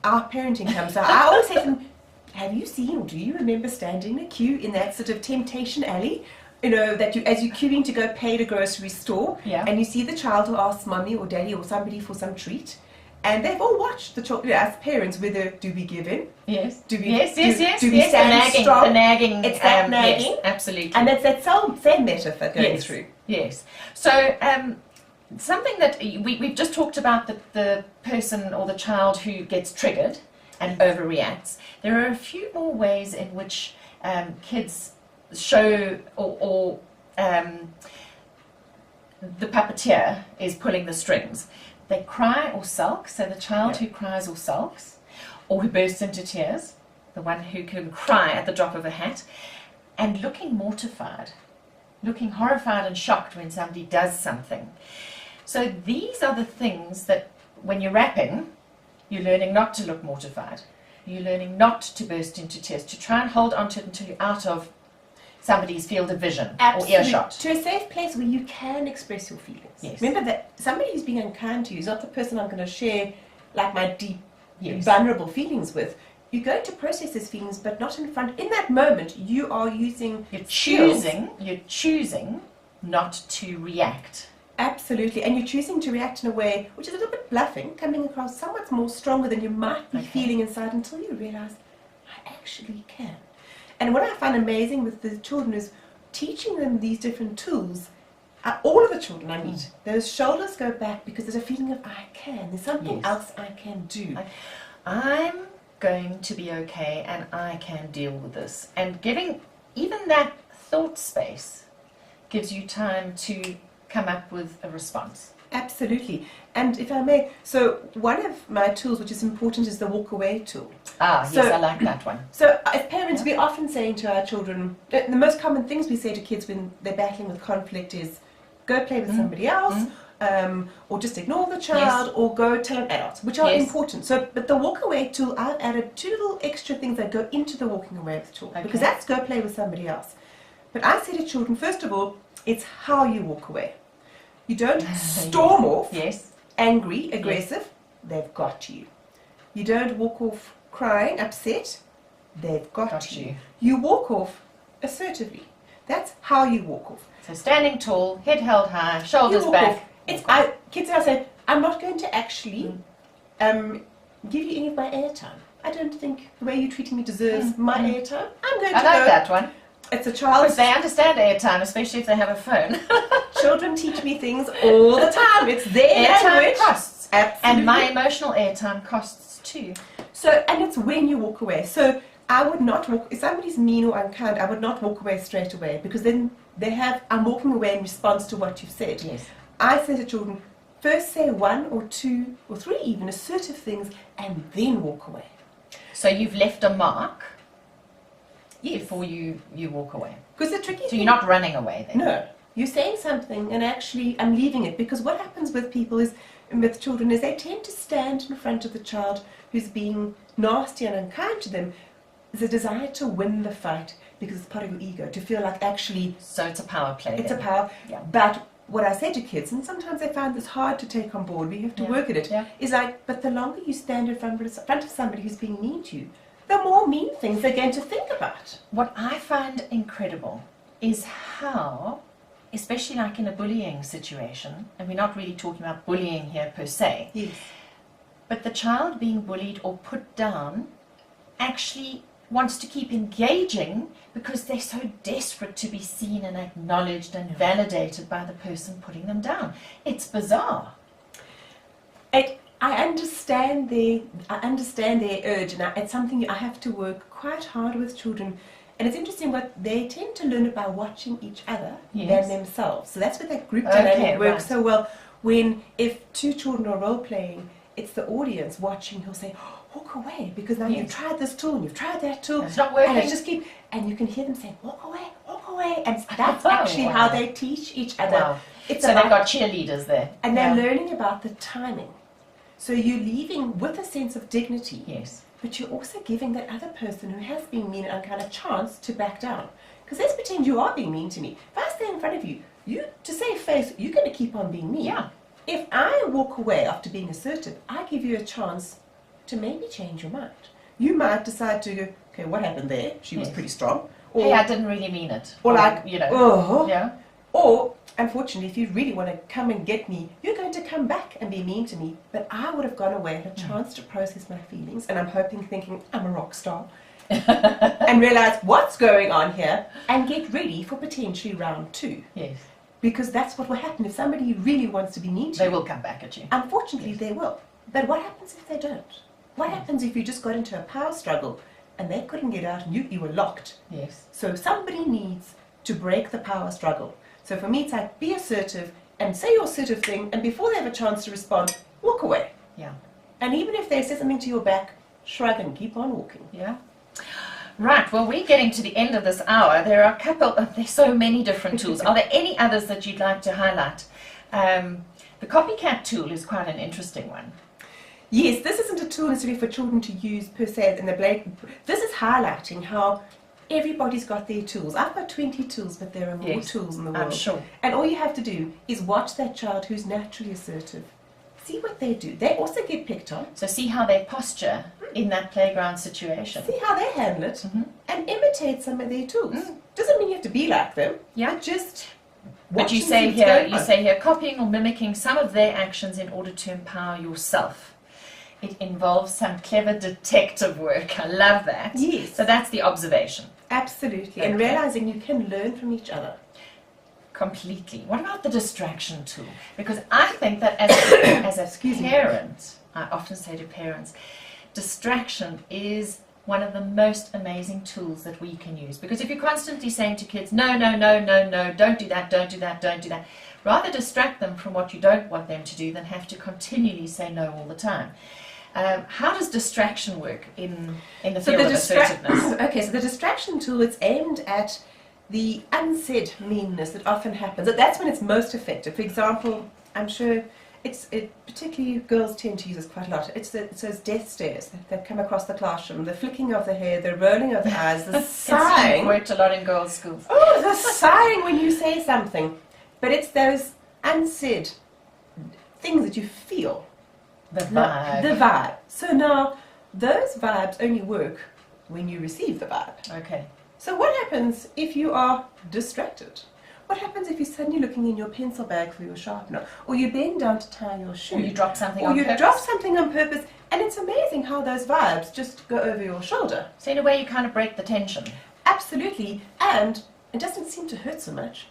our parenting comes out. I always say to them, have you seen or do you remember standing in a queue in that sort of temptation alley? You know, that you, as you're queuing to go pay at a grocery store, Yeah. and you see the child who asks mommy or daddy or somebody for some treat, and they've all watched the child, as parents, whether do we give in? Yes. Do we, yes. do, Yes. Yes. do we yes. stand the nagging. strong? The nagging. It's that nagging. Yes, absolutely. And that's that same metaphor going Yes. through. Yes. So something that we've just talked about, the person or the child who gets triggered and overreacts. There are a few more ways in which kids show or the puppeteer is pulling the strings. They cry or sulk, so the child who cries or sulks, or who bursts into tears, the one who can cry at the drop of a hat, and looking mortified, looking horrified and shocked when somebody does something. So these are the things that when you're rapping, You're learning not to look mortified. You're learning not to burst into tears, to try and hold on to it until you're out of somebody's field of vision or earshot. To a safe place where you can express your feelings. Yes. Remember that somebody who's being unkind to you is not the person I'm going to share like my deep, Yes. vulnerable feelings with. You're going to process those feelings, but not in front. In that moment, you are using You're skills. choosing not to react. Absolutely, and you're choosing to react in a way which is a little bit bluffing, coming across somewhat more stronger than you might be feeling inside until you realize, I actually can. And what I find amazing with the children is teaching them these different tools. All of the children I meet, those shoulders go back because there's a feeling of I can. There's something else I can do. I'm going to be okay and I can deal with this. And giving even that thought space gives you time to come up with a response. Absolutely. And if I may, so one of my tools which is important is the walk away tool. Yes, I like that one. So as parents, we're often saying to our children, the most common things we say to kids when they're battling with conflict is go play with somebody else, or just ignore the child, or go tell an adult, which are important. So, but the walk away tool, I've added 2 little extra things that go into the walking away tool, because that's go play with somebody else. But I say to children, first of all, it's how you walk away. You don't storm off, angry, aggressive, they've got you. You don't walk off crying, upset, they've got you. You walk off assertively. That's how you walk off. So standing tall, head held high, shoulders back. Kids now say, I'm not going to actually give you any of my airtime. I don't think the way you're treating me deserves my airtime. I'm going to I like that one. It's a child. Because they understand airtime, especially if they have a phone. Children teach me things all the time. It's their airtime costs. Absolutely. And my emotional airtime costs too. So, and it's when you walk away. So I would not walk, if somebody's mean or unkind, I would not walk away straight away, because then I'm walking away in response to what you've said. Yes. I say to children, first say 1 or 2 or 3 even assertive things and then walk away. So you've left a mark before you walk away. Because the tricky So you're not running away then? No. You're saying something and actually I'm leaving it, because what happens with people is, with children, is they tend to stand in front of the child who's being nasty and unkind to them. There's a desire to win the fight because it's part of your ego, to feel like actually... So it's a power play. It's a power. Yeah. But what I say to kids, and sometimes they find this hard to take on board, we have to work at it, is like, but the longer you stand in front of somebody who's being mean to you, the more mean things they're going to think about. What I find incredible is how, especially like in a bullying situation, and we're not really talking about bullying here per se, but the child being bullied or put down actually wants to keep engaging because they're so desperate to be seen and acknowledged and validated by the person putting them down. It's bizarre. I understand their urge, and it's something I have to work quite hard with children. And it's interesting what they tend to learn about watching each other than themselves. So that's where that group dynamic works so well. If 2 children are role playing, it's the audience watching who'll say, oh, walk away, because now you've tried this tool and you've tried that tool. It's not working. And it's just and you can hear them say, walk away. And that's actually how they teach each other. Wow. So they've got cheerleaders there. And they're learning about the timing. So you're leaving with a sense of dignity. Yes. But you're also giving that other person who has been mean and unkind a chance to back down. Because let's pretend you are being mean to me. If I stand in front of you, to save face, you're going to keep on being mean. Yeah. If I walk away after being assertive, I give you a chance to maybe change your mind. You might decide to go, okay, what happened there? She was pretty strong. Or, hey, I didn't really mean it. Or like, Yeah. Or, unfortunately, if you really want to come and get me, you're going to come back and be mean to me. But I would have gone away and had a chance to process my feelings, and I'm thinking, I'm a rock star. And realize what's going on here and get ready for potentially round 2. Yes. Because that's what will happen. If somebody really wants to be mean to you, they will come back at you. Unfortunately, they will. But what happens if they don't? What happens if you just got into a power struggle and they couldn't get out and you were locked? Yes. So somebody needs to break the power struggle. So for me, it's like, be assertive and say your assertive thing, and before they have a chance to respond, walk away. Yeah. And even if they say something to your back, shrug and keep on walking. Yeah. Right, well, we're getting to the end of this hour. There are there's so many different tools. Are there any others that you'd like to highlight? The copycat tool is quite an interesting one. Yes, this isn't a tool necessarily for children to use per se in the Blake. This is highlighting how everybody's got their tools. I've got 20 tools, but there are more Yes, tools in the world. I'm sure. And all you have to do is watch that child who's naturally assertive. See what they do. They also get picked on. So see how they posture in that playground situation. See how they handle it, and imitate some of their tools. Doesn't mean you have to be like them. Yeah. But just. But you say here, copying or mimicking some of their actions in order to empower yourself. It involves some clever detective work. I love that. Yes. So that's the observation. Absolutely. Okay. And realizing you can learn from each other. Completely. What about the distraction tool? Because I think that as a parent, I often say to parents, distraction is one of the most amazing tools that we can use. Because if you're constantly saying to kids, no, no, no, no, no, don't do that, don't do that, don't do that, rather distract them from what you don't want them to do than have to continually say no all the time. How does distraction work in the field of assertiveness? Okay, so the distraction tool, it's aimed at the unsaid meanness that often happens. That's when it's most effective. For example, I'm sure particularly girls tend to use this quite a lot. It's those death stares that come across the classroom, the flicking of the hair, the rolling of the eyes, the sighing. It's worked a lot in girls' schools. Oh, the sighing when you say something. But it's those unsaid things that you feel. The vibe. The vibe. So now, those vibes only work when you receive the vibe. Okay. So what happens if you are distracted? What happens if you're suddenly looking in your pencil bag for your sharpener? Or you bend down to tie your shoe? Or you drop something on purpose. Or you drop something on purpose. And it's amazing how those vibes just go over your shoulder. So in a way you kind of break the tension. Absolutely. And it doesn't seem to hurt so much.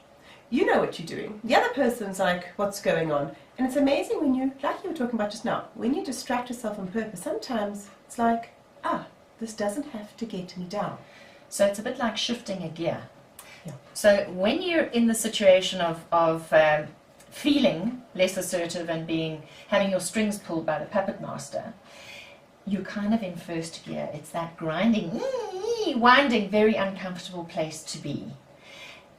You know what you're doing. The other person's like, what's going on? And it's amazing when you, like you were talking about just now, when you distract yourself on purpose, sometimes it's like, this doesn't have to get me down. So it's a bit like shifting a gear. Yeah. So when you're in the situation of feeling less assertive and having your strings pulled by the puppet master, you're kind of in first gear. It's that grinding, winding, very uncomfortable place to be.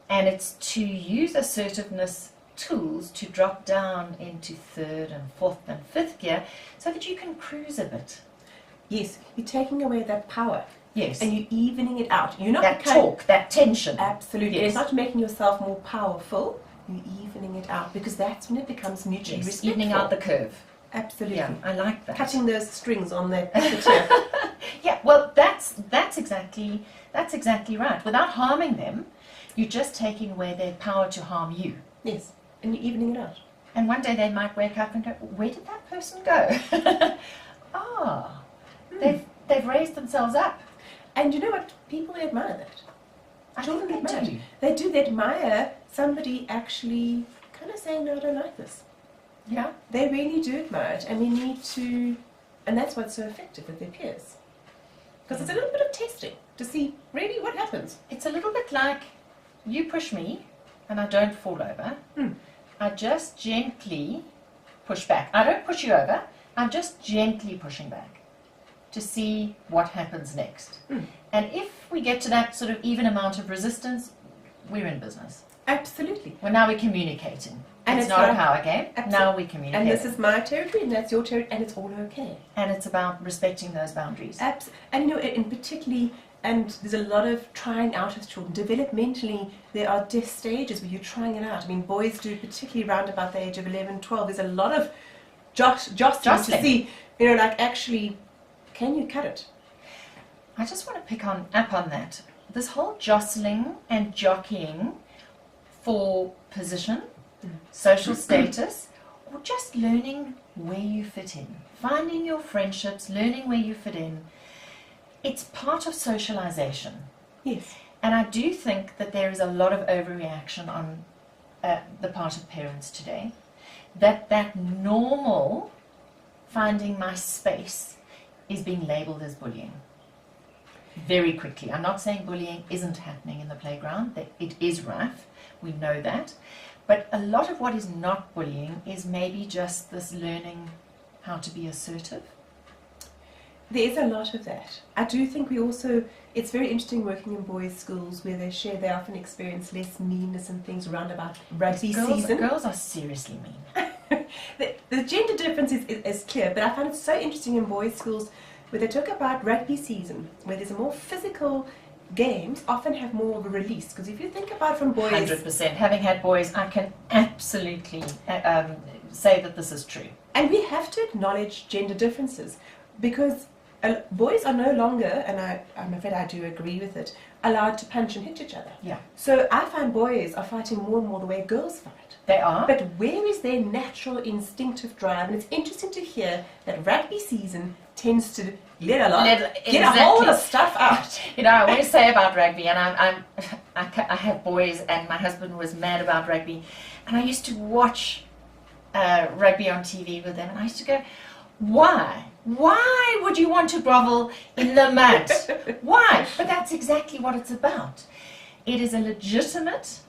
And it's to use assertiveness tools to drop down into third and fourth and fifth gear so that you can cruise a bit. Yes, you're taking away that power. Yes. And you're evening it out. You're not that torque, that tension. Absolutely. Yes. It's not making yourself more powerful. You're evening it out because that's when it becomes mutually respectful. Evening out the curve. Absolutely. Yeah, I like that. Cutting those strings on that picture. Yeah, well, that's exactly right. Without harming them, you're just taking away their power to harm you. Yes, and you're evening it out. And one day they might wake up and go, where did that person go? They've raised themselves up. And you know what? People admire that. I Children think admire they do. They do. They admire somebody actually kind of saying, no, I don't like this. Yeah. They really do admire it. And we need to, and that's what's so effective with their peers. Because it's a little bit of testing to see really what happens. It's a little bit like you push me and I don't fall over. I just gently push back. I don't push you over. I'm just gently pushing back to see what happens next. And if we get to that sort of even amount of resistance, we're in business. Absolutely. Well, now we're communicating. And it's it's not a like- power game. Absolutely. Now we communicate. And this is my territory, and that's your territory, and it's all okay. And it's about respecting those boundaries. And you know, in particularly, and there's a lot of trying out as children. Developmentally, there are stages where you're trying it out. I mean, boys do, particularly around about the age of 11, 12. There's a lot of jostling to see, you know, like actually, can you cut it? I just want to pick up on that. This whole jostling and jockeying for position, social status, or just learning where you fit in, finding your friendships, learning where you fit in. It's part of socialization. Yes. And I do think that there is a lot of overreaction on the part of parents today. That normal finding my space is being labeled as bullying very quickly. I'm not saying bullying isn't happening in the playground. It is rife. We know that. But a lot of what is not bullying is maybe just this learning how to be assertive. There's a lot of that. I do think it's very interesting working in boys' schools where they often experience less meanness and things around about rugby season. Girls are seriously mean. the gender difference is clear, but I find it so interesting in boys' schools where they talk about rugby season, where there's a more physical games often have more of a release. Because if you think about from boys... 100%. Having had boys, I can absolutely say that this is true. And we have to acknowledge gender differences because boys are no longer, and I'm afraid I do agree with it, allowed to punch and hit each other. Yeah. So I find boys are fighting more and more the way girls fight. They are. But where is their natural instinctive drive? And it's interesting to hear that rugby season tends to get a whole lot of stuff out. You know, I always say about rugby, and I have boys, and my husband was mad about rugby, and I used to watch rugby on TV with them, and I used to go, why? Why would you want to grovel in the mud? Why? But that's exactly what it's about. It is a legitimate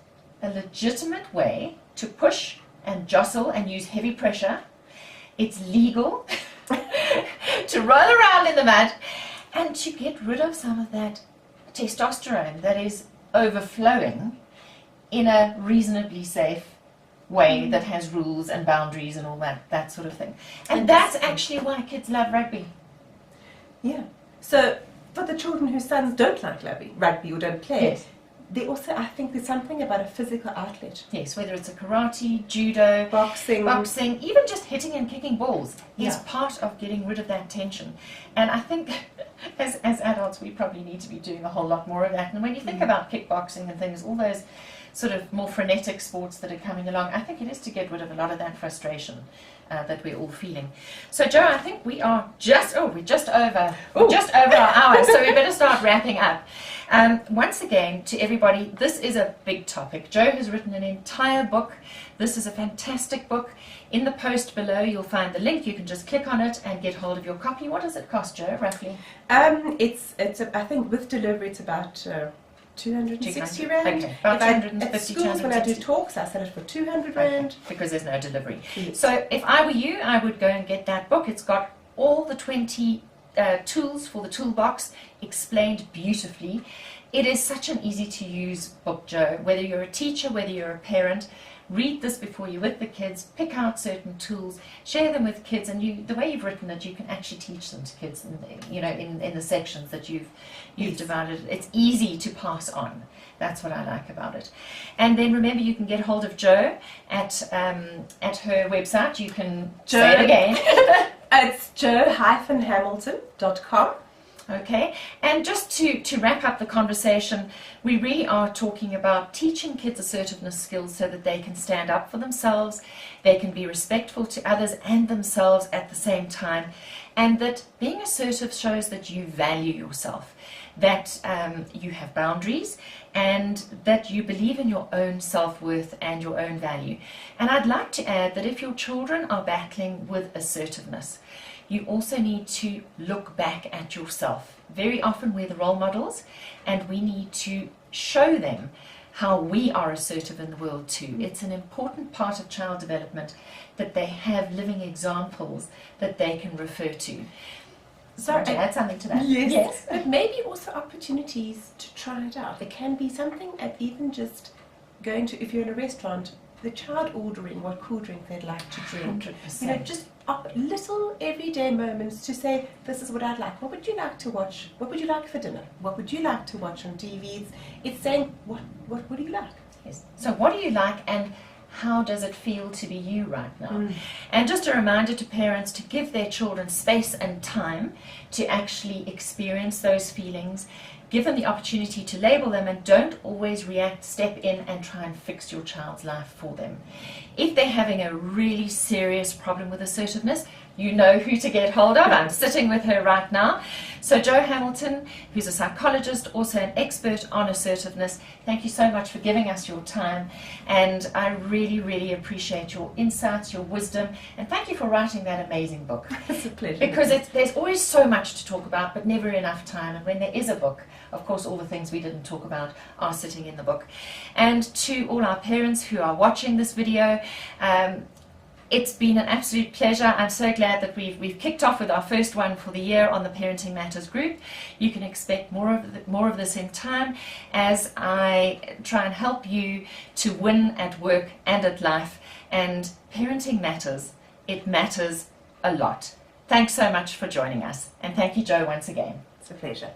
way to push and jostle and use heavy pressure. It's legal to roll around in the mud and to get rid of some of that testosterone that is overflowing in a reasonably safe way that has rules and boundaries and all that sort of thing. And that's actually why kids love rugby. Yeah. So for the children whose sons don't like rugby or don't play, yes, they also, I think there's something about a physical outlet. Yes, whether it's a karate, judo, boxing, even just hitting and kicking balls is part of getting rid of that tension. And I think as adults we probably need to be doing a whole lot more of that. And when you think about kickboxing and things, all those sort of more frenetic sports that are coming along, I think it is to get rid of a lot of that frustration that we're all feeling. So Joe, I think we're just over our hour, so we better start wrapping up. Once again, to everybody, this is a big topic. Joe has written an entire book. This is a fantastic book. In the post below, you'll find the link. You can just click on it and get hold of your copy. What does it cost, Joe, roughly? I think with delivery, it's about 260 rand. Okay, about 250, at schools, when I do talks, I sell it for 200 rand. Okay, because there's no delivery. Yes. So if I were you, I would go and get that book. It's got all the 20 tools for the toolbox explained beautifully. It is such an easy to use book, Joe. Whether you're a teacher, whether you're a parent, read this before you're with the kids, pick out certain tools, share them with kids, and the way you've written it, you can actually teach them to kids in the sections that you've divided. It's easy to pass on. That's what I like about it. And then remember, you can get hold of Jo at her website. You can say it again. It's jo-hamilton.com. Okay, and just to wrap up the conversation, we really are talking about teaching kids assertiveness skills so that they can stand up for themselves, they can be respectful to others and themselves at the same time, and that being assertive shows that you value yourself, that you have boundaries, and that you believe in your own self-worth and your own value. And I'd like to add that if your children are battling with assertiveness, you also need to look back at yourself. Very often we're the role models, and we need to show them how we are assertive in the world too. It's an important part of child development that they have living examples that they can refer to. So to add something to that? Yes. But maybe also opportunities to try it out. It can be something at even just going to, if you're in a restaurant, the child ordering what cool drink they'd like to drink. 100%. Just little everyday moments to say, this is what I'd like. What would you like to watch? What would you like for dinner? What would you like to watch on TV? It's saying, what do you like? Yes. So what do you like, and how does it feel to be you right now? And just a reminder to parents to give their children space and time to actually experience those feelings. Give them the opportunity to label them, and don't always react, step in and try and fix your child's life for them. If they're having a really serious problem with assertiveness, you know who to get hold of. I'm sitting with her right now. So Jo Hamilton, who's a psychologist, also an expert on assertiveness, thank you so much for giving us your time, and I really, really appreciate your insights, your wisdom, and thank you for writing that amazing book. It's a pleasure. Because there's always so much to talk about, but never enough time, and when there is a book, of course all the things we didn't talk about are sitting in the book. And to all our parents who are watching this video, it's been an absolute pleasure. I'm so glad that we've kicked off with our first one for the year on the Parenting Matters group. You can expect more of this in time as I try and help you to win at work and at life. And Parenting Matters It matters a lot. Thanks so much for joining us. And thank you, Joe, once again. It's a pleasure.